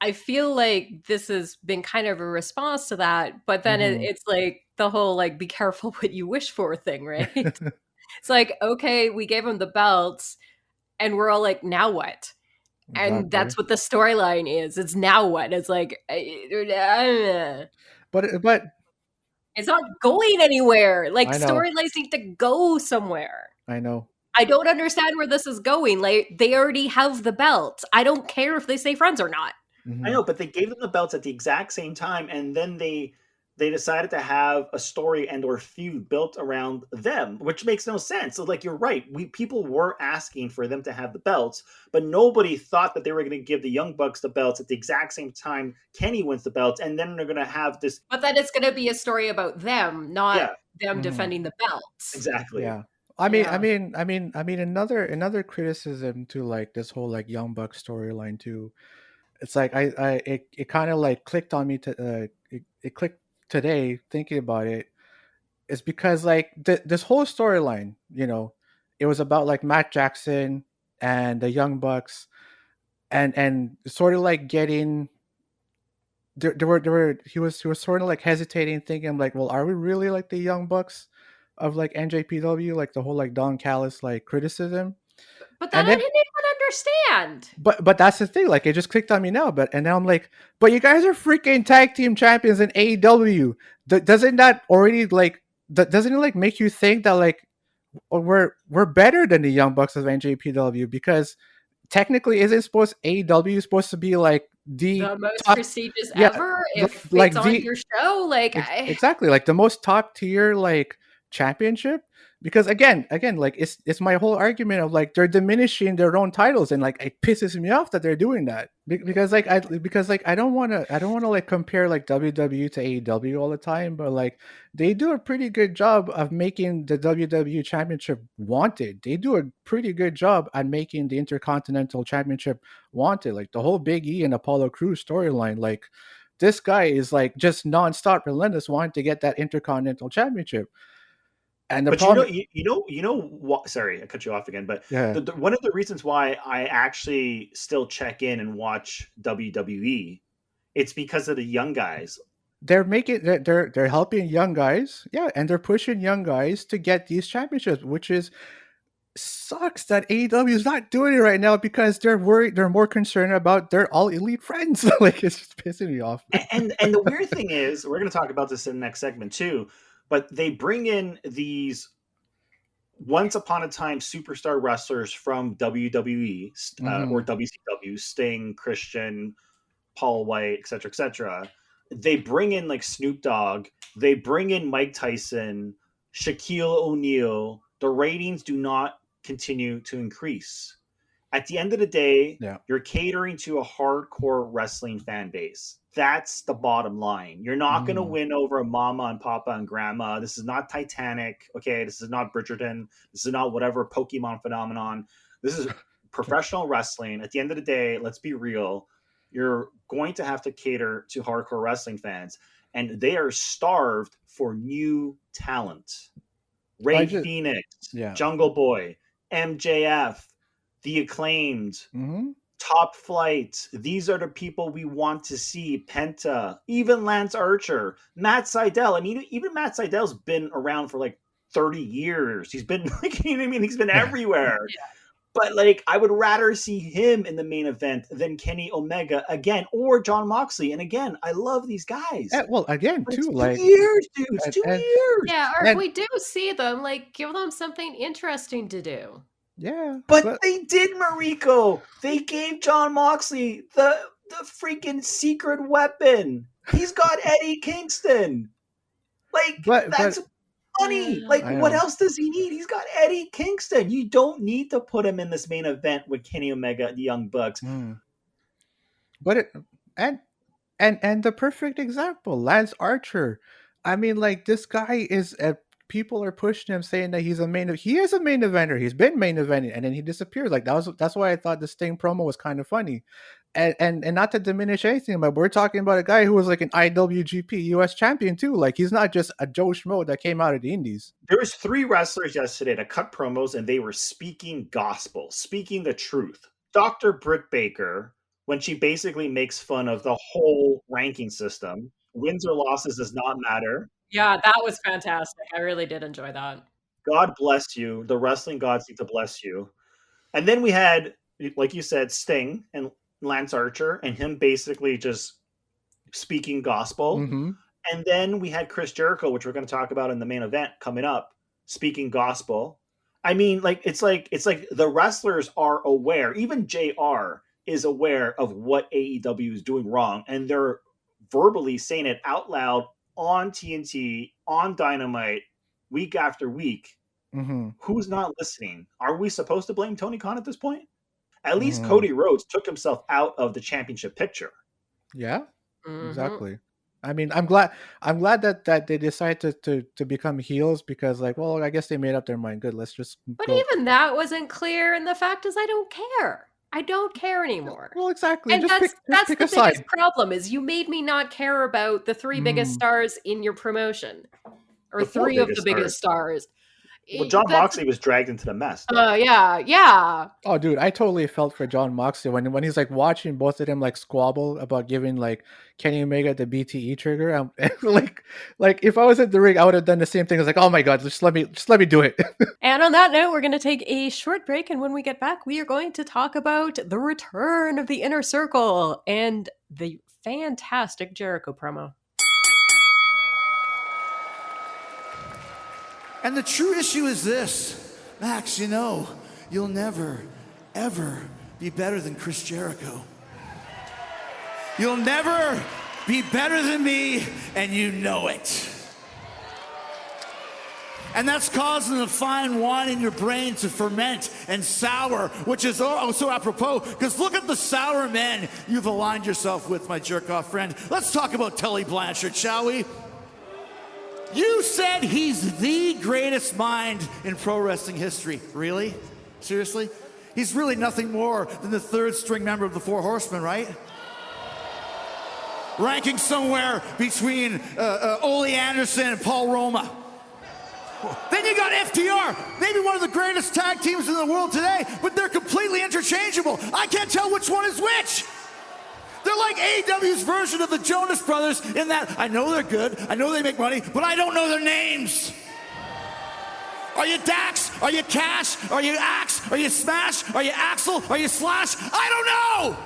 I feel like this has been kind of a response to that, but then it's like the whole like be careful what you wish for thing, right? It's like, okay, we gave them the belts and we're all like, now what? And that's what the storyline is. It's now what? It's like But it's not going anywhere. Like I know. storylines need to go somewhere. I know. I don't understand where this is going. Like they already have the belts. I don't care if they stay friends or not. I know, but they gave them the belts at the exact same time, and then they decided to have a story and or feud built around them, which makes no sense. So, like, you're right. People were asking for them to have the belts, but nobody thought that they were going to give the Young Bucks the belts at the exact same time Kenny wins the belts, and then they're going to have this. But then it's going to be a story about them, not them defending the belts. Exactly. Yeah. I mean, another criticism to like this whole like Young Bucks storyline too. It's like it kind of like clicked on me to it clicked today thinking about it. It's because like this whole storyline, you know, it was about like Matt Jackson and the Young Bucks, and sort of like getting he was sort of like hesitating, thinking like, well, are we really like the Young Bucks of like NJPW, like the whole like Don Callis like criticism? But then I didn't even understand. But that's the thing. Like it just clicked on me now. And now I'm like, but you guys are freaking tag team champions in AEW. Doesn't that already like? Doesn't it like make you think that like we're better than the Young Bucks of NJPW? Because technically, isn't AEW supposed to be like the most top, prestigious ever? If like it's on your show, like exactly like the most top tier like championship. Because again, like it's my whole argument of like they're diminishing their own titles, and like it pisses me off that they're doing that. Because I don't want to like compare like WWE to AEW all the time, but like they do a pretty good job of making the WWE Championship wanted. They do a pretty good job at making the Intercontinental Championship wanted. Like the whole Big E and Apollo Crews storyline, like this guy is like just nonstop relentless wanting to get that Intercontinental Championship. And the problem, you know what? Sorry, I cut you off again. But one of the reasons why I actually still check in and watch WWE, it's because of the young guys. They're helping young guys, and they're pushing young guys to get these championships, which sucks that AEW is not doing it right now because they're worried. They're more concerned about their all elite friends. Like it's just pissing me off. And the weird thing is, we're going to talk about this in the next segment too. But they bring in these once upon a time superstar wrestlers from WWE or WCW, Sting, Christian, Paul White, etc., etc. They bring in like Snoop Dogg. They bring in Mike Tyson, Shaquille O'Neal. The ratings do not continue to increase. At the end of the day, you're catering to a hardcore wrestling fan base. That's the bottom line. You're not going to win over mama and papa and grandma. This is not Titanic. Okay. This is not Bridgerton. This is not whatever Pokemon phenomenon. This is professional wrestling. At the end of the day, let's be real. You're going to have to cater to hardcore wrestling fans, and they are starved for new talent. Rey Fenix, Jungle Boy, MJF, The Acclaimed, Top Flight. These are the people we want to see. Penta, even Lance Archer, Matt Sydal. I mean, even Matt Sydal's been around for like 30 years. He's been like, you know what I mean? He's been everywhere. But like, I would rather see him in the main event than Kenny Omega again, or John Moxley. And again, I love these guys. Well, again, But too, it's like 2 years, dude. It's and- 2 and- years. Yeah, or if And- we do see them, like give them something interesting to do. yeah, But they did, Mariko. They gave John Moxley the freaking secret weapon. He's got Eddie Kingston. Like, that's funny. Yeah. Like, I what know. else does he need? He's got Eddie Kingston. You don't need to put him in this main event with Kenny Omega and the Young Bucks. But it and the perfect example, Lance Archer. I mean, like, this guy is people are pushing him, saying that he is a main eventer. He's been main eventing, and then he disappears. Like, that's why I thought the Sting promo was kind of funny. And not to diminish anything, but we're talking about a guy who was like an IWGP US champion too. Like, he's not just a Joe Schmo that came out of the indies. There was 3 wrestlers yesterday that cut promos, and they were speaking gospel, speaking the truth. Dr. Britt Baker, when she basically makes fun of the whole ranking system, wins or losses does not matter. Yeah, that was fantastic. I really did enjoy that. God bless you. The wrestling gods need to bless you. And then we had, like you said, Sting and Lance Archer, and him basically just speaking gospel. Mm-hmm. And then we had Chris Jericho, which we're going to talk about in the main event coming up, speaking gospel. I mean, like, it's like the wrestlers are aware. Even JR is aware of what AEW is doing wrong, and they're verbally saying it out loud on TNT, on Dynamite, week after week. Mm-hmm. Who's not listening? Are we supposed to blame Tony Khan at this point? At least Cody Rhodes took himself out of the championship picture. Yeah, Mhm. exactly. I mean, I'm glad that they decided to become heels, because, like, well, I guess they made up their mind. Good, let's just But go. even that wasn't clear, and the fact is I don't care. I don't care anymore. Well, exactly. And Just that's pick the a side. biggest problem is you made me not care about the 3 biggest stars in your promotion. Or The 4 3 of the biggest biggest stars. Well, John That's- Moxley was dragged into the mess. yeah. Oh, dude, I totally felt for John Moxley when he's like watching both of them like squabble about giving like Kenny Omega the BTE trigger. Like if I was at the ring, I would have done the same thing. I was like, oh my god, just let me do it. And on that note, we're going to take a short break, and when we get back, we are going to talk about the return of the Inner Circle and the fantastic Jericho promo. And the true issue is this, Max, you know, you'll never, ever be better than Chris Jericho. You'll never be better than me, and you know it. And that's causing the fine wine in your brain to ferment and sour, which is so apropos, because look at the sour men you've aligned yourself with, my jerk-off friend. Let's talk about Tully Blanchard, shall we? You said he's the greatest mind in pro wrestling history. Really? Seriously? He's really nothing more than the 3rd string member of the Four Horsemen, right? Ranking somewhere between Ole Anderson and Paul Roma. Then you got FTR, maybe one of the greatest tag teams in the world today, but they're completely interchangeable. I can't tell which one is which. They're like AEW's version of the Jonas Brothers in that I know they're good, I know they make money, but I don't know their names. Are you Dax? Are you Cash? Are you Axe? Are you Smash? Are you Axel? Are you Slash? I don't know!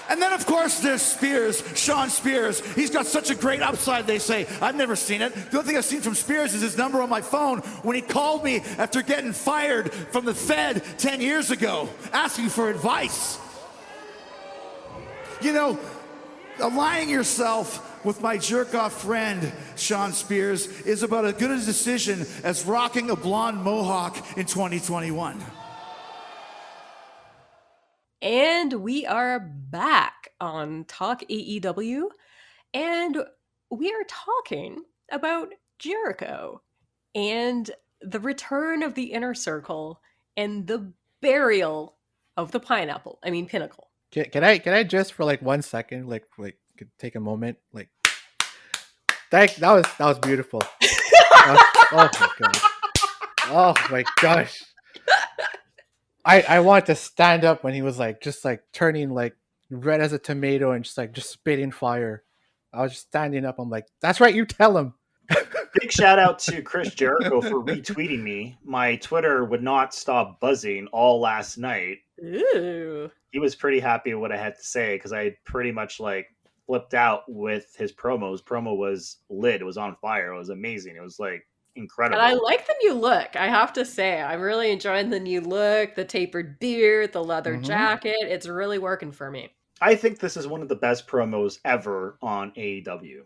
And then, of course, there's Spears, Sean Spears. He's got such a great upside, they say. I've never seen it. The only thing I've seen from Spears is his number on my phone when he called me after getting fired from the Fed 10 years ago, asking for advice. You know, aligning yourself with my jerk-off friend, Sean Spears, is about as good a decision as rocking a blonde mohawk in 2021. And we are back on Talk AEW, and we are talking about Jericho and the return of the Inner Circle and the burial of the Pinnacle. Can I just for like 1 second, like take a moment, like that was beautiful. Oh my god. Oh my gosh. I want to stand up when he was like just like turning like red as a tomato and just spitting fire. I was just standing up. I'm like, that's right, you tell him. Big shout out to Chris Jericho for retweeting me. My Twitter would not stop buzzing all last night. Ooh. He was pretty happy with what I had to say because I pretty much like flipped out with his promo. His promo was lit. It was on fire. It was amazing. It was like incredible. And I like the new look, I have to say. I'm really enjoying the new look, the tapered beard, the leather jacket. It's really working for me. I think this is one of the best promos ever on AEW.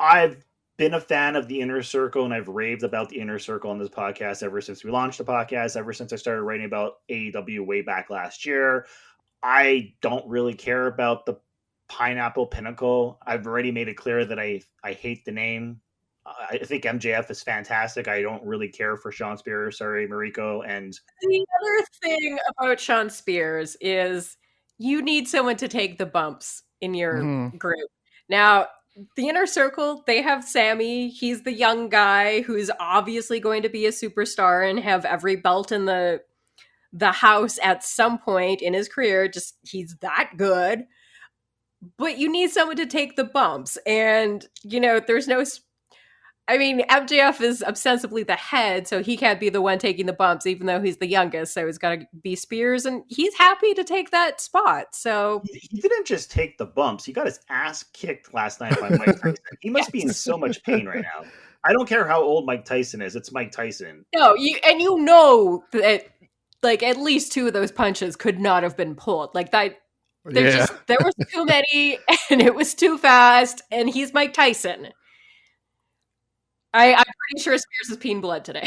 I've been a fan of the Inner Circle, and I've raved about the Inner Circle on this podcast ever since we launched the podcast, ever since I started writing about AEW way back last year. I don't really care about the Pineapple Pinnacle. I've already made it clear that I hate the name. I think MJF is fantastic. I don't really care for Sean Spears. Sorry, Mariko. And the other thing about Sean Spears is you need someone to take the bumps in your group. Now, the Inner Circle, they have Sammy. He's the young guy who's obviously going to be a superstar and have every belt in the house at some point in his career. Just he's that good. But you need someone to take the bumps. And, there's no... I mean, MJF is ostensibly the head, so he can't be the one taking the bumps, even though he's the youngest. So he's got to be Spears, and he's happy to take that spot. So he didn't just take the bumps; he got his ass kicked last night by Mike Tyson. He must be in so much pain right now. I don't care how old Mike Tyson is; it's Mike Tyson. No, that like at least two of those punches could not have been pulled. Like that, there was too many, and it was too fast. And he's Mike Tyson. I'm pretty sure Spears is peeing blood today.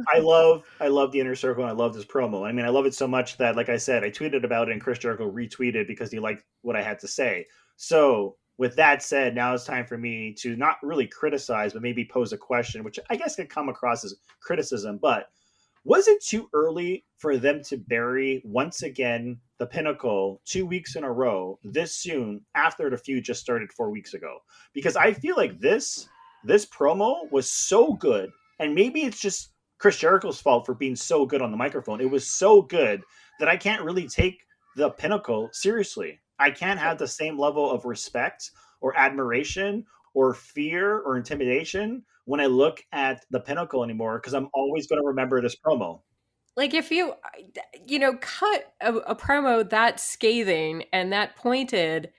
I love the Inner Circle, and I love this promo. I mean, I love it so much that, like I said, I tweeted about it, and Chris Jericho retweeted because he liked what I had to say. So, with that said, now it's time for me to not really criticize, but maybe pose a question, which I guess could come across as criticism. But was it too early for them to bury once again the Pinnacle 2 weeks in a row this soon after the feud just started 4 weeks ago? Because I feel like this promo was so good, and maybe it's just Chris Jericho's fault for being so good on the microphone. It was so good that I can't really take the Pinnacle seriously. I can't have the same level of respect or admiration or fear or intimidation when I look at the Pinnacle anymore, because I'm always going to remember this promo. Like if you cut a promo that scathing and that pointed...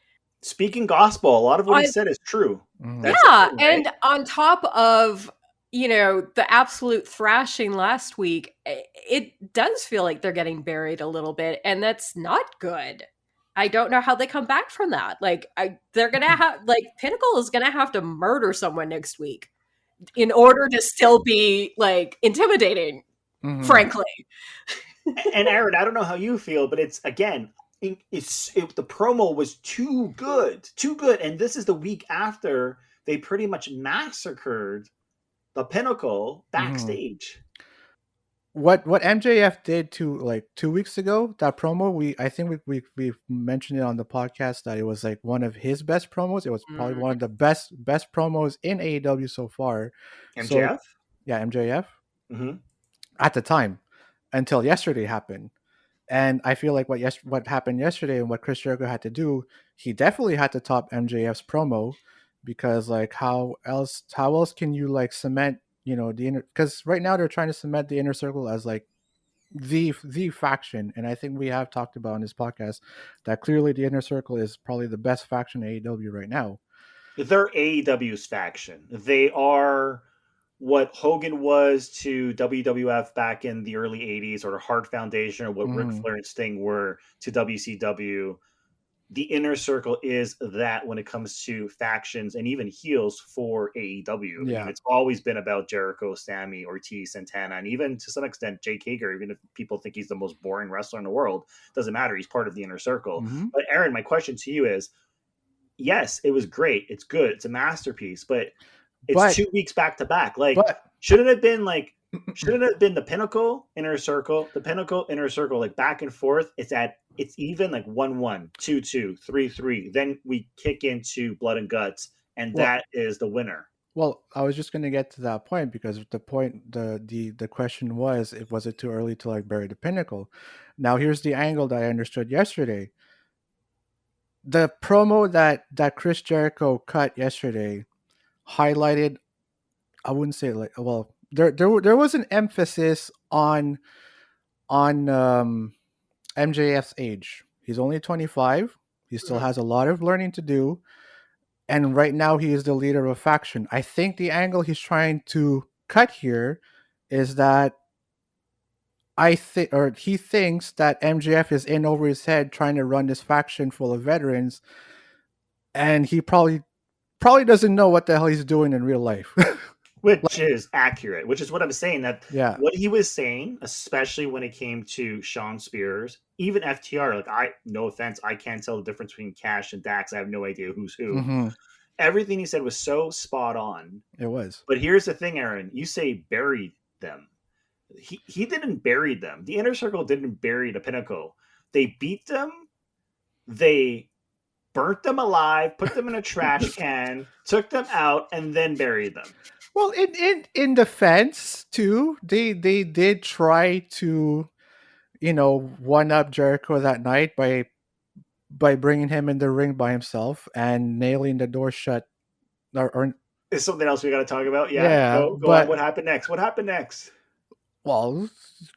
Speaking gospel, a lot of what he said is true. That's true, right? And on top of, the absolute thrashing last week, it does feel like they're getting buried a little bit, and that's not good. I don't know how they come back from that. Like, they're going to have, Pinnacle is going to have to murder someone next week in order to still be, intimidating, frankly. And Aaron, I don't know how you feel, but it's, again... the promo was too good, and this is the week after they pretty much massacred the Pinnacle backstage. What MJF did 2 weeks ago, that promo, I think we mentioned it on the podcast that it was like one of his best promos. It was probably one of the best promos in AEW so far. MJF? MJF. At the time, until yesterday happened. And I feel like what happened yesterday and what Chris Jericho had to do, he definitely had to top MJF's promo, because how else can you cement the inner, because right now they're trying to cement the Inner Circle as the faction, and I think we have talked about in this podcast that clearly the Inner Circle is probably the best faction in AEW right now. They're AEW's faction. They are what Hogan was to WWF back in the early 80s, or the Hart Foundation, or what Ric Flair and Sting were to WCW. The Inner Circle is that when it comes to factions and even heels for AEW. Yeah. I mean, it's always been about Jericho, Sammy, Ortiz, Santana, and even to some extent Jake Hager, even if people think he's the most boring wrestler in the world. Doesn't matter. He's part of the Inner Circle. But Aaron, my question to you is, yes, it was great. It's good. It's a masterpiece, but it's 2 weeks back to back. Should it have been the Pinnacle, Inner Circle, the Pinnacle, Inner Circle, back and forth? It's even 1-1, 2-2, 3-3. Then we kick into Blood and Guts, and that is the winner. Well, I was just going to get to that point, because the question was it too early to bury the Pinnacle? Now here's the angle that I understood yesterday. The promo that Chris Jericho cut yesterday highlighted I wouldn't say like, well, there was an emphasis on MJF's age. He's only 25. He still has a lot of learning to do, and right now he is the leader of a faction. I think the angle he's trying to cut here is that he thinks that MJF is in over his head trying to run this faction full of veterans, and he probably doesn't know what the hell he's doing in real life. Which is accurate, which is what I'm saying. That Yeah. what he was saying, especially when it came to Sean Spears, even FTR, like no offense, I can't tell the difference between Cash and Dax. I have no idea who's who. Mhm. Everything he said was so spot on. It was. But here's the thing, Aaron. You say buried them. He didn't bury them. The Inner Circle didn't bury the Pinnacle. They beat them. They burnt them alive, put them in a trash can, took them out, and then buried them. Well, in defense too, they did try to, one up Jericho that night by bringing him in the ring by himself and nailing the door shut. Or Is something else we got to talk about? Yeah, Go but- on. What happened next? What happened next? well,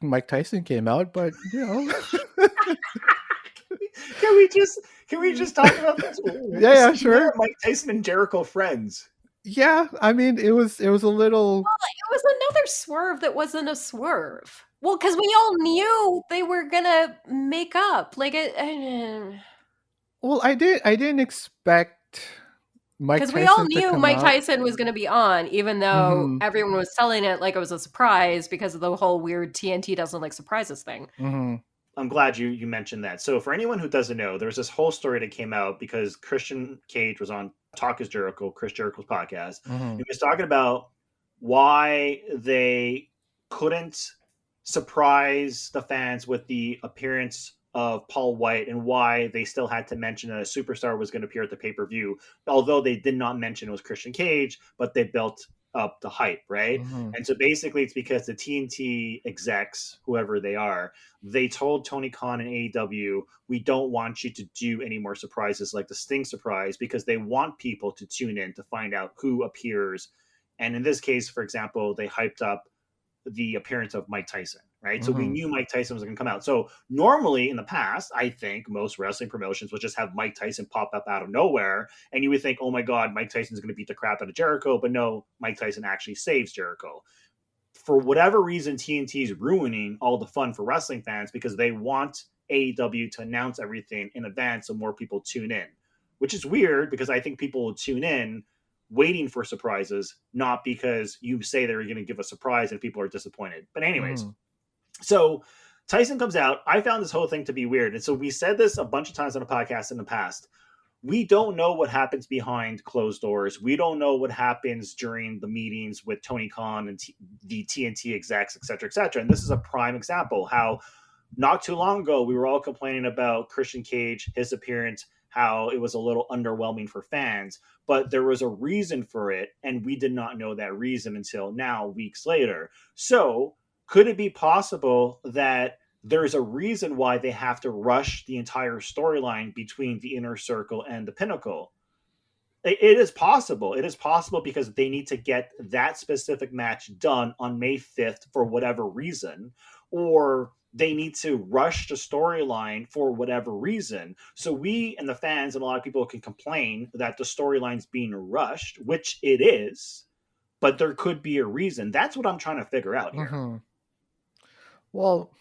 Mike Tyson came out, but Can we just talk about this? Yeah, sure. Are Mike Tyson and Jericho friends? yeah, I mean, it was a little. It was another swerve that wasn't a swerve. Well, because we all knew they were gonna make up. Like Well, I didn't expect Mike because Tyson we all to knew come Mike out. Tyson was gonna be on, even though Mhm. everyone was telling it like it was a surprise because of the whole weird TNT doesn't like surprises thing. Mhm. I'm glad you mentioned that. So for anyone who doesn't know, there was this whole story that came out because Christian Cage was on Talk Jericho, Chris Jericho's podcast. Mhm. He was talking about why they couldn't surprise the fans with the appearance of Paul White and why they still had to mention that a superstar was going to appear at the pay-per-view, although they did not mention it was Christian Cage, but they built up the hype, right? Mhm. And so basically it's because the TNT execs, whoever they are, they told Tony Khan and AEW, we don't want you to do any more surprises like the Sting surprise because they want people to tune in to find out who appears. And in this case, for example, they hyped up the appearance of Mike Tyson, right? So we Mhm. knew Mike Tyson was going to come out. So normally in the past, I think most wrestling promotions would just have Mike Tyson pop up out of nowhere. And you would think, oh my God, Mike Tyson's going to beat the crap out of Jericho. But no, Mike Tyson actually saves Jericho. For whatever reason, TNT's ruining all the fun for wrestling fans because they want AEW to announce everything in advance so more people tune in, which is weird because I think people will tune in waiting for surprises, not because you say they're going to give a surprise and people are disappointed. But anyways, Mhm. so Tyson comes out. I found this whole thing to be weird. And so we said this a bunch of times on a podcast in the past. We don't know what happens behind closed doors. We don't know what happens during the meetings with Tony Khan and the TNT execs, et cetera, et cetera. And this is a prime example how not too long ago, we were all complaining about Christian Cage, his appearance, how it was a little underwhelming for fans, but there was a reason for it, and we did not know that reason until now, weeks later. So could it be possible that there's a reason why they have to rush the entire storyline between the Inner Circle and the Pinnacle? It is possible. It is possible because they need to get that specific match done on May 5th for whatever reason, or they need to rush the storyline for whatever reason. So we and the fans and a lot of people can complain that the storyline's being rushed, which it is, but there could be a reason. That's what I'm trying to figure out here. Mhm. Well,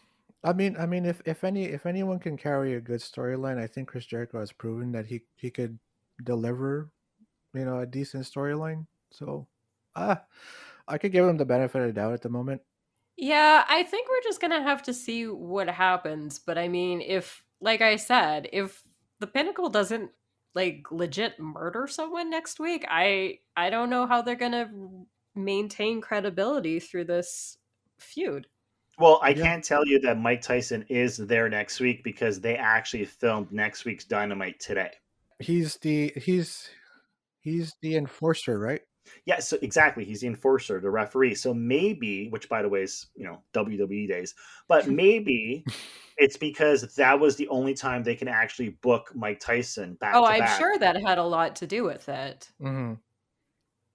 I mean, if anyone can carry a good storyline, I think Chris Jericho has proven that he could deliver, a decent storyline. So, I could give him the benefit of the doubt at the moment. Yeah, I think we're just gonna have to see what happens. But I mean, if, like I said, if the Pinnacle doesn't like legit murder someone next week, I don't know how they're gonna maintain credibility through this feud. Well, I Yeah. can't tell you that Mike Tyson is there next week because they actually filmed next week's Dynamite today. He's the enforcer, right? Yeah, so exactly. He's the enforcer, the referee. So maybe, which by the way is, WWE days, but maybe it's because that was the only time they can actually book Mike Tyson back Oh, to I'm back. sure that had a lot to do with it. Mm-hmm.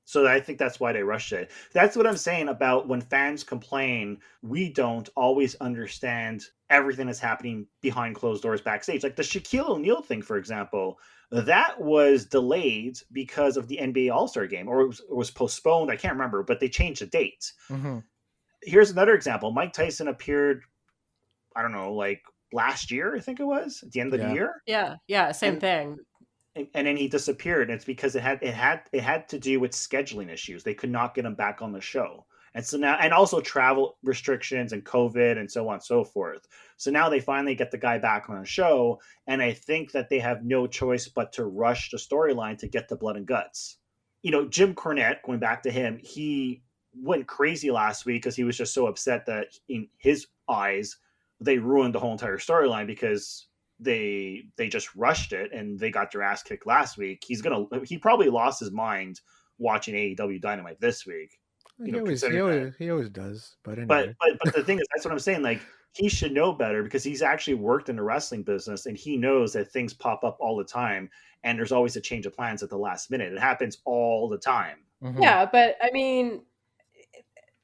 So I think that's why they rushed it. That's what I'm saying about when fans complain, we don't always understand everything that's happening behind closed doors backstage. Like the Shaquille O'Neal thing, for example, that was delayed because of the NBA All-Star game, or it was postponed. I can't remember, but they changed the date. Mm-hmm. Here's another example. Mike Tyson appeared, I don't know, like last year, I think it was, at the end of the year. Yeah, same thing. And then he disappeared. And it's because it had to do with scheduling issues. They could not get him back on the show. And so now, and also travel restrictions and COVID and so on and so forth. So now they finally get the guy back on the show. And I think that they have no choice but to rush the storyline to get the blood and guts. You know, Jim Cornette, going back to him, he went crazy last week because he was just so upset that in his eyes, they ruined the whole entire storyline because they just rushed it and they got their ass kicked last week. He probably lost his mind watching AEW Dynamite this week. He always does. But anyway. But the thing is, that's what I'm saying. Like, he should know better because he's actually worked in the wrestling business and he knows that things pop up all the time and there's always a change of plans at the last minute. It happens all the time. Mm-hmm. Yeah, but I mean,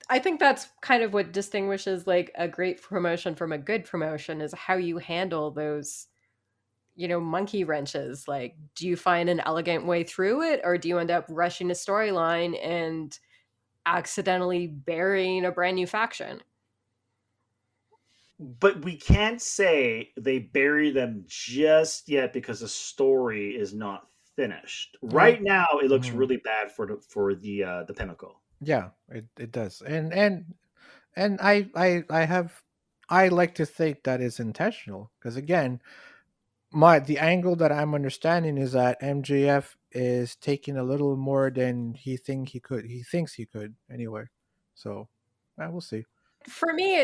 I think that's kind of what distinguishes like a great promotion from a good promotion is how you handle those, you know, monkey wrenches. Like, do you find an elegant way through it, or do you end up rushing a storyline and accidentally burying a brand new faction? But we can't say they bury them just yet because the story is not finished. Right now, it looks really bad for the Pinnacle. Yeah, it does, and I like to think that is intentional because again, the angle that I'm understanding is that MJF is taking a little more than he thinks he could anyway. So, we'll see. For me,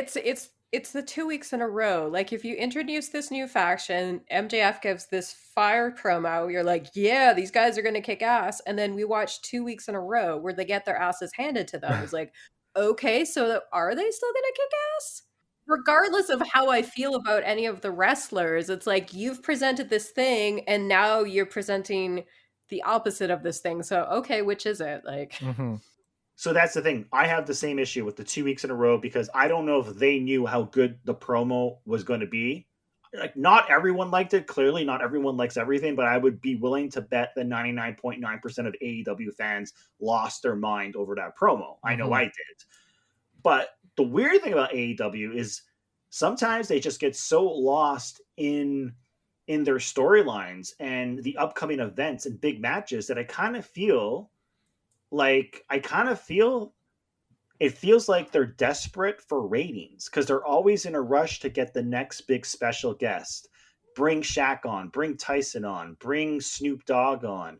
it's the 2 weeks in a row. Like if you introduce this new faction, MJF gives this fire promo, you're like, yeah, these guys are going to kick ass. And then we watch 2 weeks in a row where they get their asses handed to them. It's like, okay, so are they still going to kick ass? Regardless of how I feel about any of the wrestlers, it's like you've presented this thing and now you're presenting the opposite of this thing. So, okay, which is it? Like, So that's the thing. I have the same issue with the 2 weeks in a row because I don't know if they knew how good the promo was going to be. Like, not everyone liked it. Clearly, not everyone likes everything, but I would be willing to bet that 99.9% of AEW fans lost their mind over that promo. I know I did. But the weird thing about AEW is sometimes they just get so lost in their storylines and the upcoming events and big matches that I kind of feel it feels like they're desperate for ratings because they're always in a rush to get the next big special guest. Bring Shaq on, bring Tyson on, bring Snoop Dogg on,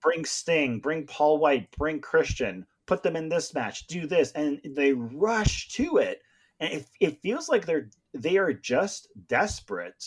bring Sting, bring Paul White, bring Christian, put them in this match, do this, and they rush to it. And it feels like they are just desperate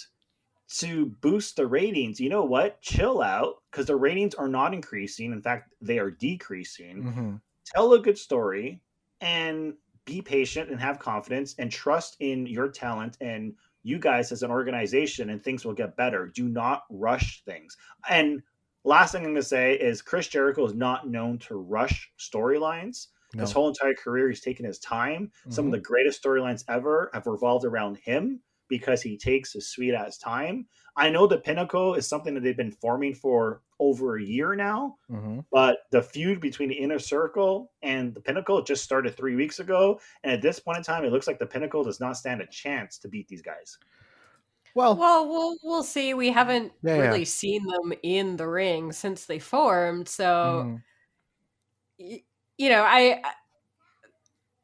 to boost the ratings. You know what? Chill out, because the ratings are not increasing. In fact, they are decreasing. Tell a good story and be patient and have confidence and trust in your talent and you guys as an organization, and things will get better. Do not rush things. And last thing I'm going to say is Chris Jericho is not known to rush storylines. No. His whole entire career, he's taken his time. Some of the greatest storylines ever have revolved around him because he takes his sweet ass time. I know the Pinnacle is something that they've been forming for over a year now, but the feud between the Inner Circle and the Pinnacle just started 3 weeks ago. And at this point in time, it looks like the Pinnacle does not stand a chance to beat these guys. Well, we'll see. We haven't really seen them in the ring since they formed. So, you know,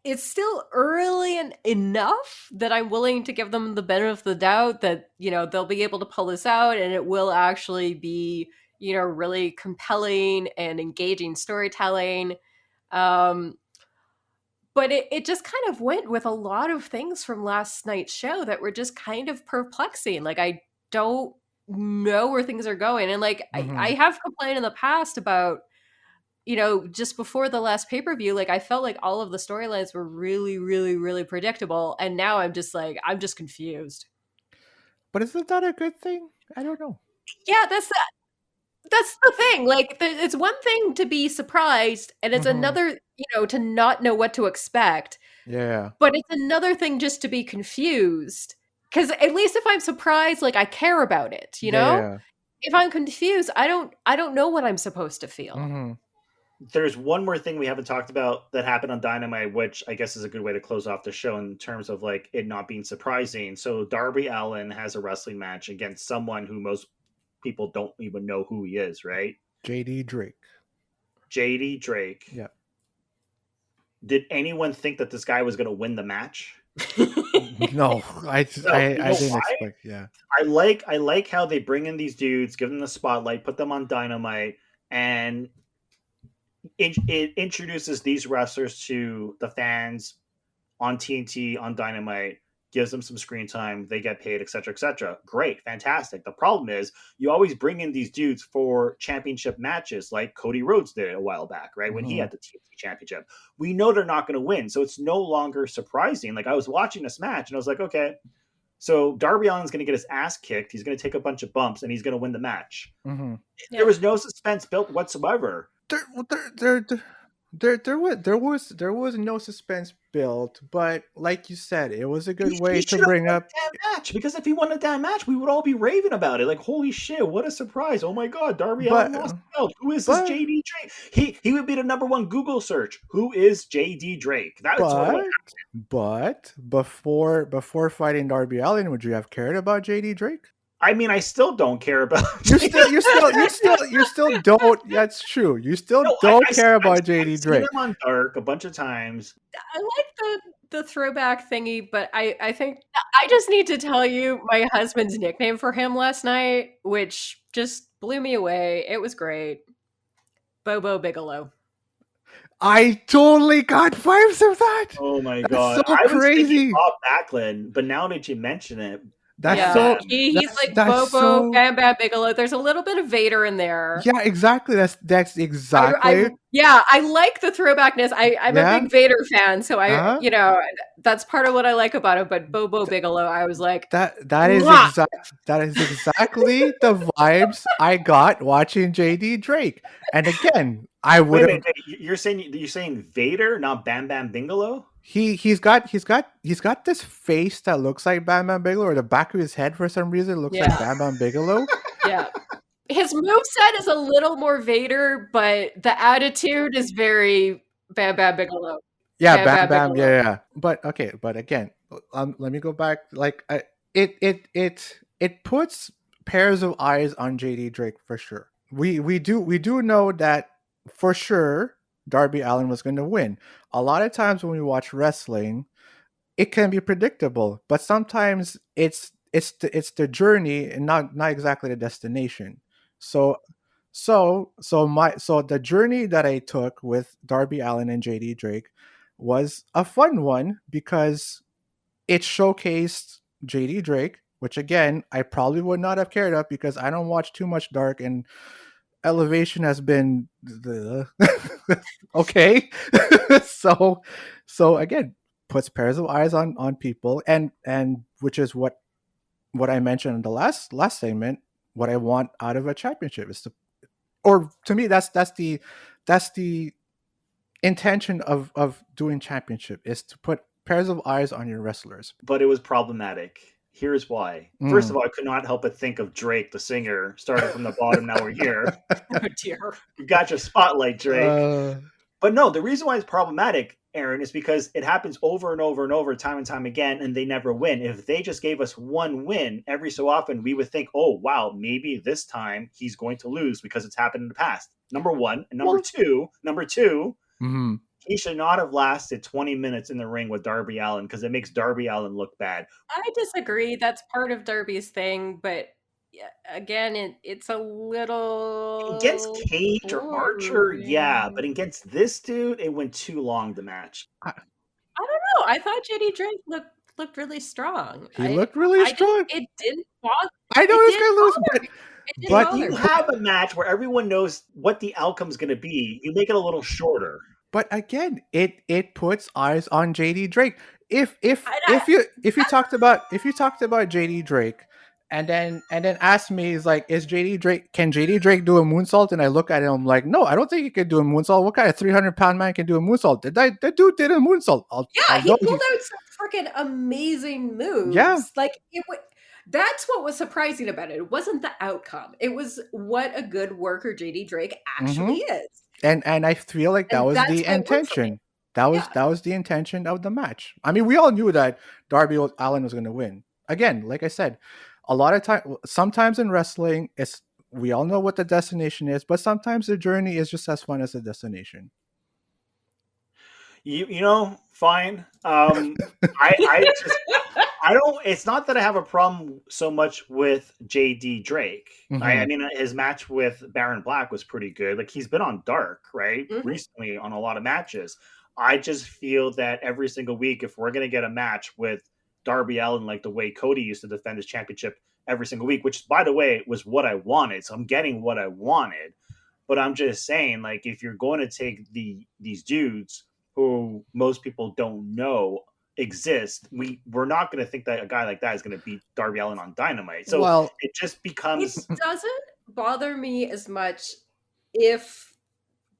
it's still early enough that I'm willing to give them the benefit of the doubt that, you know, they'll be able to pull this out and it will actually be, you know, really compelling and engaging storytelling. But it just kind of went with a lot of things from last night's show that were just kind of perplexing. Like, I don't know where things are going. And like, I have complained in the past about, you know, just before the last pay-per-view, like I felt like all of the storylines were really, really, really predictable. And now I'm just confused. But isn't that a good thing? I don't know. Yeah, that's that. That's the thing. Like, it's one thing to be surprised, and it's another, to not know what to expect. Yeah. But it's another thing just to be confused. Because at least if I'm surprised, like I care about it, Yeah. If I'm confused, I don't know what I'm supposed to feel. Mm-hmm. There's one more thing we haven't talked about that happened on Dynamite, which I guess is a good way to close off the show in terms of like it not being surprising. So Darby Allin has a wrestling match against someone who most people don't even know who he is, right? JD Drake. JD Drake. Yeah. Did anyone think that this guy was going to win the match? No, I No, didn't why? expect. Yeah. I like how they bring in these dudes, give them the spotlight, put them on Dynamite, and it introduces these wrestlers to the fans on TNT, on Dynamite, gives them some screen time, they get paid, etc., etc. Great, fantastic. The problem is you always bring in these dudes for championship matches, like Cody Rhodes did a while back, right? When he had the TNT championship. We know they're not going to win, so it's no longer surprising. Like, I was watching this match, and I was like, okay, so Darby Allin's going to get his ass kicked, he's going to take a bunch of bumps, and he's going to win the match. Mm-hmm. There was no suspense built whatsoever. There was no suspense built, but like you said, it was a good way to bring up that match, because if he won a damn match, we would all be raving about it. Like, holy shit, what a surprise! Oh my god, Darby Allin lost the belt. Who is this JD Drake? He would be the number one Google search. Who is JD Drake? That's what happened. But before fighting Darby Allin, would you have cared about JD Drake? I mean, I still don't care about. You still don't. That's true. You still don't care about JD Drake. I've seen him on Dark a bunch of times. I like the throwback thingy, but I think I just need to tell you my husband's nickname for him last night, which just blew me away. It was great. Bobo Bigelow. I totally got vibes of that. Oh my That's god, so I was crazy. thinking Bob Backlund, but now that you mention it, He's like Bobo, Bam Bam Bigelow. There's a little bit of Vader in there. Yeah, exactly. That's exactly. I like the throwbackness. I'm a big Vader fan, so that's part of what I like about it. But Bobo Bigelow, I was like, that is exactly the vibes I got watching JD Drake. And again, I would. Wait, you're saying Vader, not Bam Bam Bigelow? He's got this face that looks like Bam Bam Bigelow, or the back of his head for some reason looks like Bam Bam Bigelow. Yeah. His moveset is a little more Vader, but the attitude is very Bam Bam Bigelow. Yeah, Bam Bam. Yeah. But again, let me go back. Like, it puts pairs of eyes on JD Drake for sure. We do know that for sure Darby Allin was going to win. A lot of times when we watch wrestling, it can be predictable, but sometimes it's the journey and not exactly the destination. So the journey that I took with Darby Allin and JD Drake was a fun one because it showcased JD Drake, which again I probably would not have cared about because I don't watch too much Dark, and Elevation has been okay. so again, puts pairs of eyes on people, and which is what I mentioned in the last segment. What I want out of a championship is to me that's the intention of doing championship, is to put pairs of eyes on your wrestlers. But it was problematic. Here's why. First of all, I could not help but think of Drake, the singer, starting from the bottom. Now we're here. Oh dear. You got your spotlight, Drake. But no, the reason why it's problematic, Aaron, is because it happens over and over and over, time and time again, and they never win. If they just gave us one win every so often, we would think, oh, wow, maybe this time he's going to lose because it's happened in the past. Number one. And number two, he should not have lasted 20 minutes in the ring with Darby Allin because it makes Darby Allin look bad. I disagree. That's part of Darby's thing, but again, it's a little against Cage or Archer, yeah, but against this dude, it went too long. The match. I don't know. I thought JD Drake looked really strong. He looked really strong. It didn't bother. I know he's gonna lose, but you have a match where everyone knows what the outcome's going to be. You make it a little shorter. But again, it puts eyes on JD Drake. If you talked about JD Drake and then ask me, is like, can JD Drake do a moonsault? And I look at him like, no, I don't think he could do a moonsault. What kind of 300-pound man can do a moonsault? That dude did a moonsault. Yeah, he pulled out some freaking amazing moves. Yeah. Like that's what was surprising about it. It wasn't the outcome. It was what a good worker JD Drake actually is. And I feel like that And was that's the what worked for me. intention. That was the intention of the match. I mean, we all knew that Darby Allin was going to win. Again, like I said, a lot of time, sometimes in wrestling, we all know what the destination is, but sometimes the journey is just as fun as the destination. You know, fine. I don't. It's not that I have a problem so much with JD Drake. I mean, his match with Baron Black was pretty good. Like, he's been on Dark, right, recently on a lot of matches. I just feel that every single week, if we're gonna get a match with Darby Allin, like the way Cody used to defend his championship every single week, which, by the way, was what I wanted. So I'm getting what I wanted. But I'm just saying, like, if you're going to take these dudes who most people don't know exist, we're not going to think that a guy like that is going to beat Darby Allin on Dynamite. So it just becomes... It doesn't bother me as much if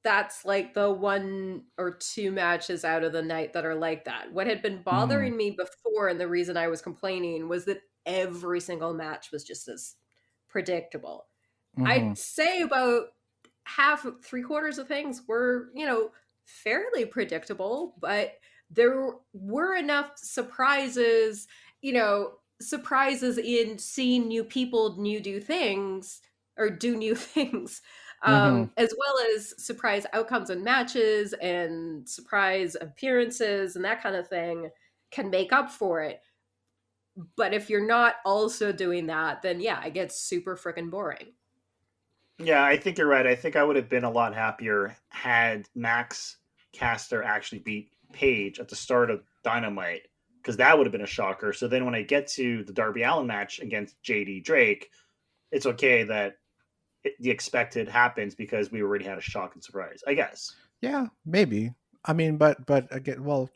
that's like the 1 or 2 matches out of the night that are like that. What had been bothering me before, and the reason I was complaining, was that every single match was just as predictable. I'd say about half, 3/4 of things were, fairly predictable, but there were enough surprises, surprises in seeing new people do new things, as well as surprise outcomes in matches and surprise appearances and that kind of thing can make up for it. But if you're not also doing that, then yeah, it gets super freaking boring. Yeah, I think you're right. I think I would have been a lot happier had Max Caster actually beat Paige at the start of Dynamite, because that would have been a shocker. So then when I get to the Darby Allin match against JD Drake, it's okay that the expected happens because we already had a shock and surprise, I guess. Yeah, maybe. I mean, but again, well,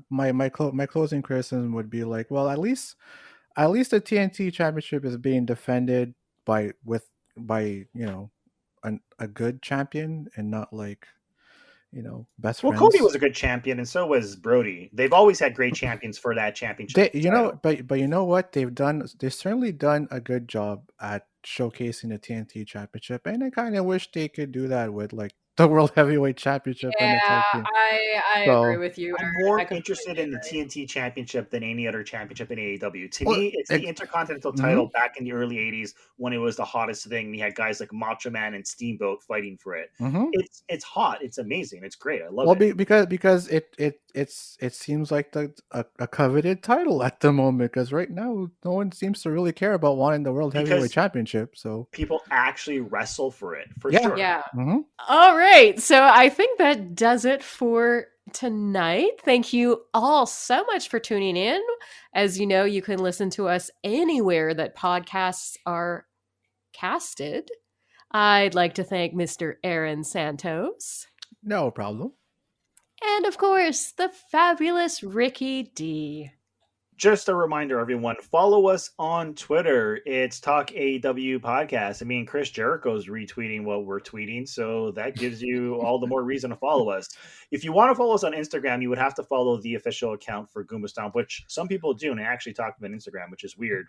my closing criticism would be like, well, at least the TNT Championship is being defended by a good champion and not like best friends. Well, Cody was a good champion, and so was Brody. They've always had great champions for that championship. But you know what they've certainly done a good job at showcasing the TNT Championship, and I kind of wish they could do that with like the World Heavyweight Championship. Yeah, I agree with you. I'm more interested in the TNT Championship than any other championship in AEW. To me, it's the Intercontinental title back in the early 80s when it was the hottest thing. We had guys like Macho Man and Steamboat fighting for it. It's hot. It's amazing. It's great. I love it. Because it seems like a coveted title at the moment, because right now no one seems to really care about wanting the World Heavyweight Championship. So people actually wrestle for it, for sure. Yeah. All right. So I think that does it for tonight. Thank you all so much for tuning in. As you know, you can listen to us anywhere that podcasts are casted. I'd like to thank Mr. Aaron Santos. No problem. And of course, the fabulous Ricky D. Just a reminder, everyone, follow us on Twitter. It's Talk AEW Podcast. I mean, Chris Jericho's retweeting what we're tweeting, so that gives you all the more reason to follow us. If you want to follow us on Instagram, you would have to follow the official account for Goomba Stomp, which some people do, and I actually talk about Instagram, which is weird.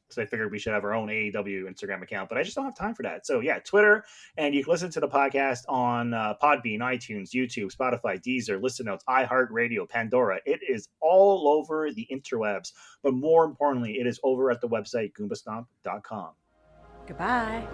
So I figured we should have our own AEW Instagram account, but I just don't have time for that. So yeah, Twitter, and you can listen to the podcast on Podbean, iTunes, YouTube, Spotify, Deezer, Listen Notes, iHeartRadio, Pandora. It is all over the interwebs, but more importantly, it is over at the website goombastomp.com. Goodbye.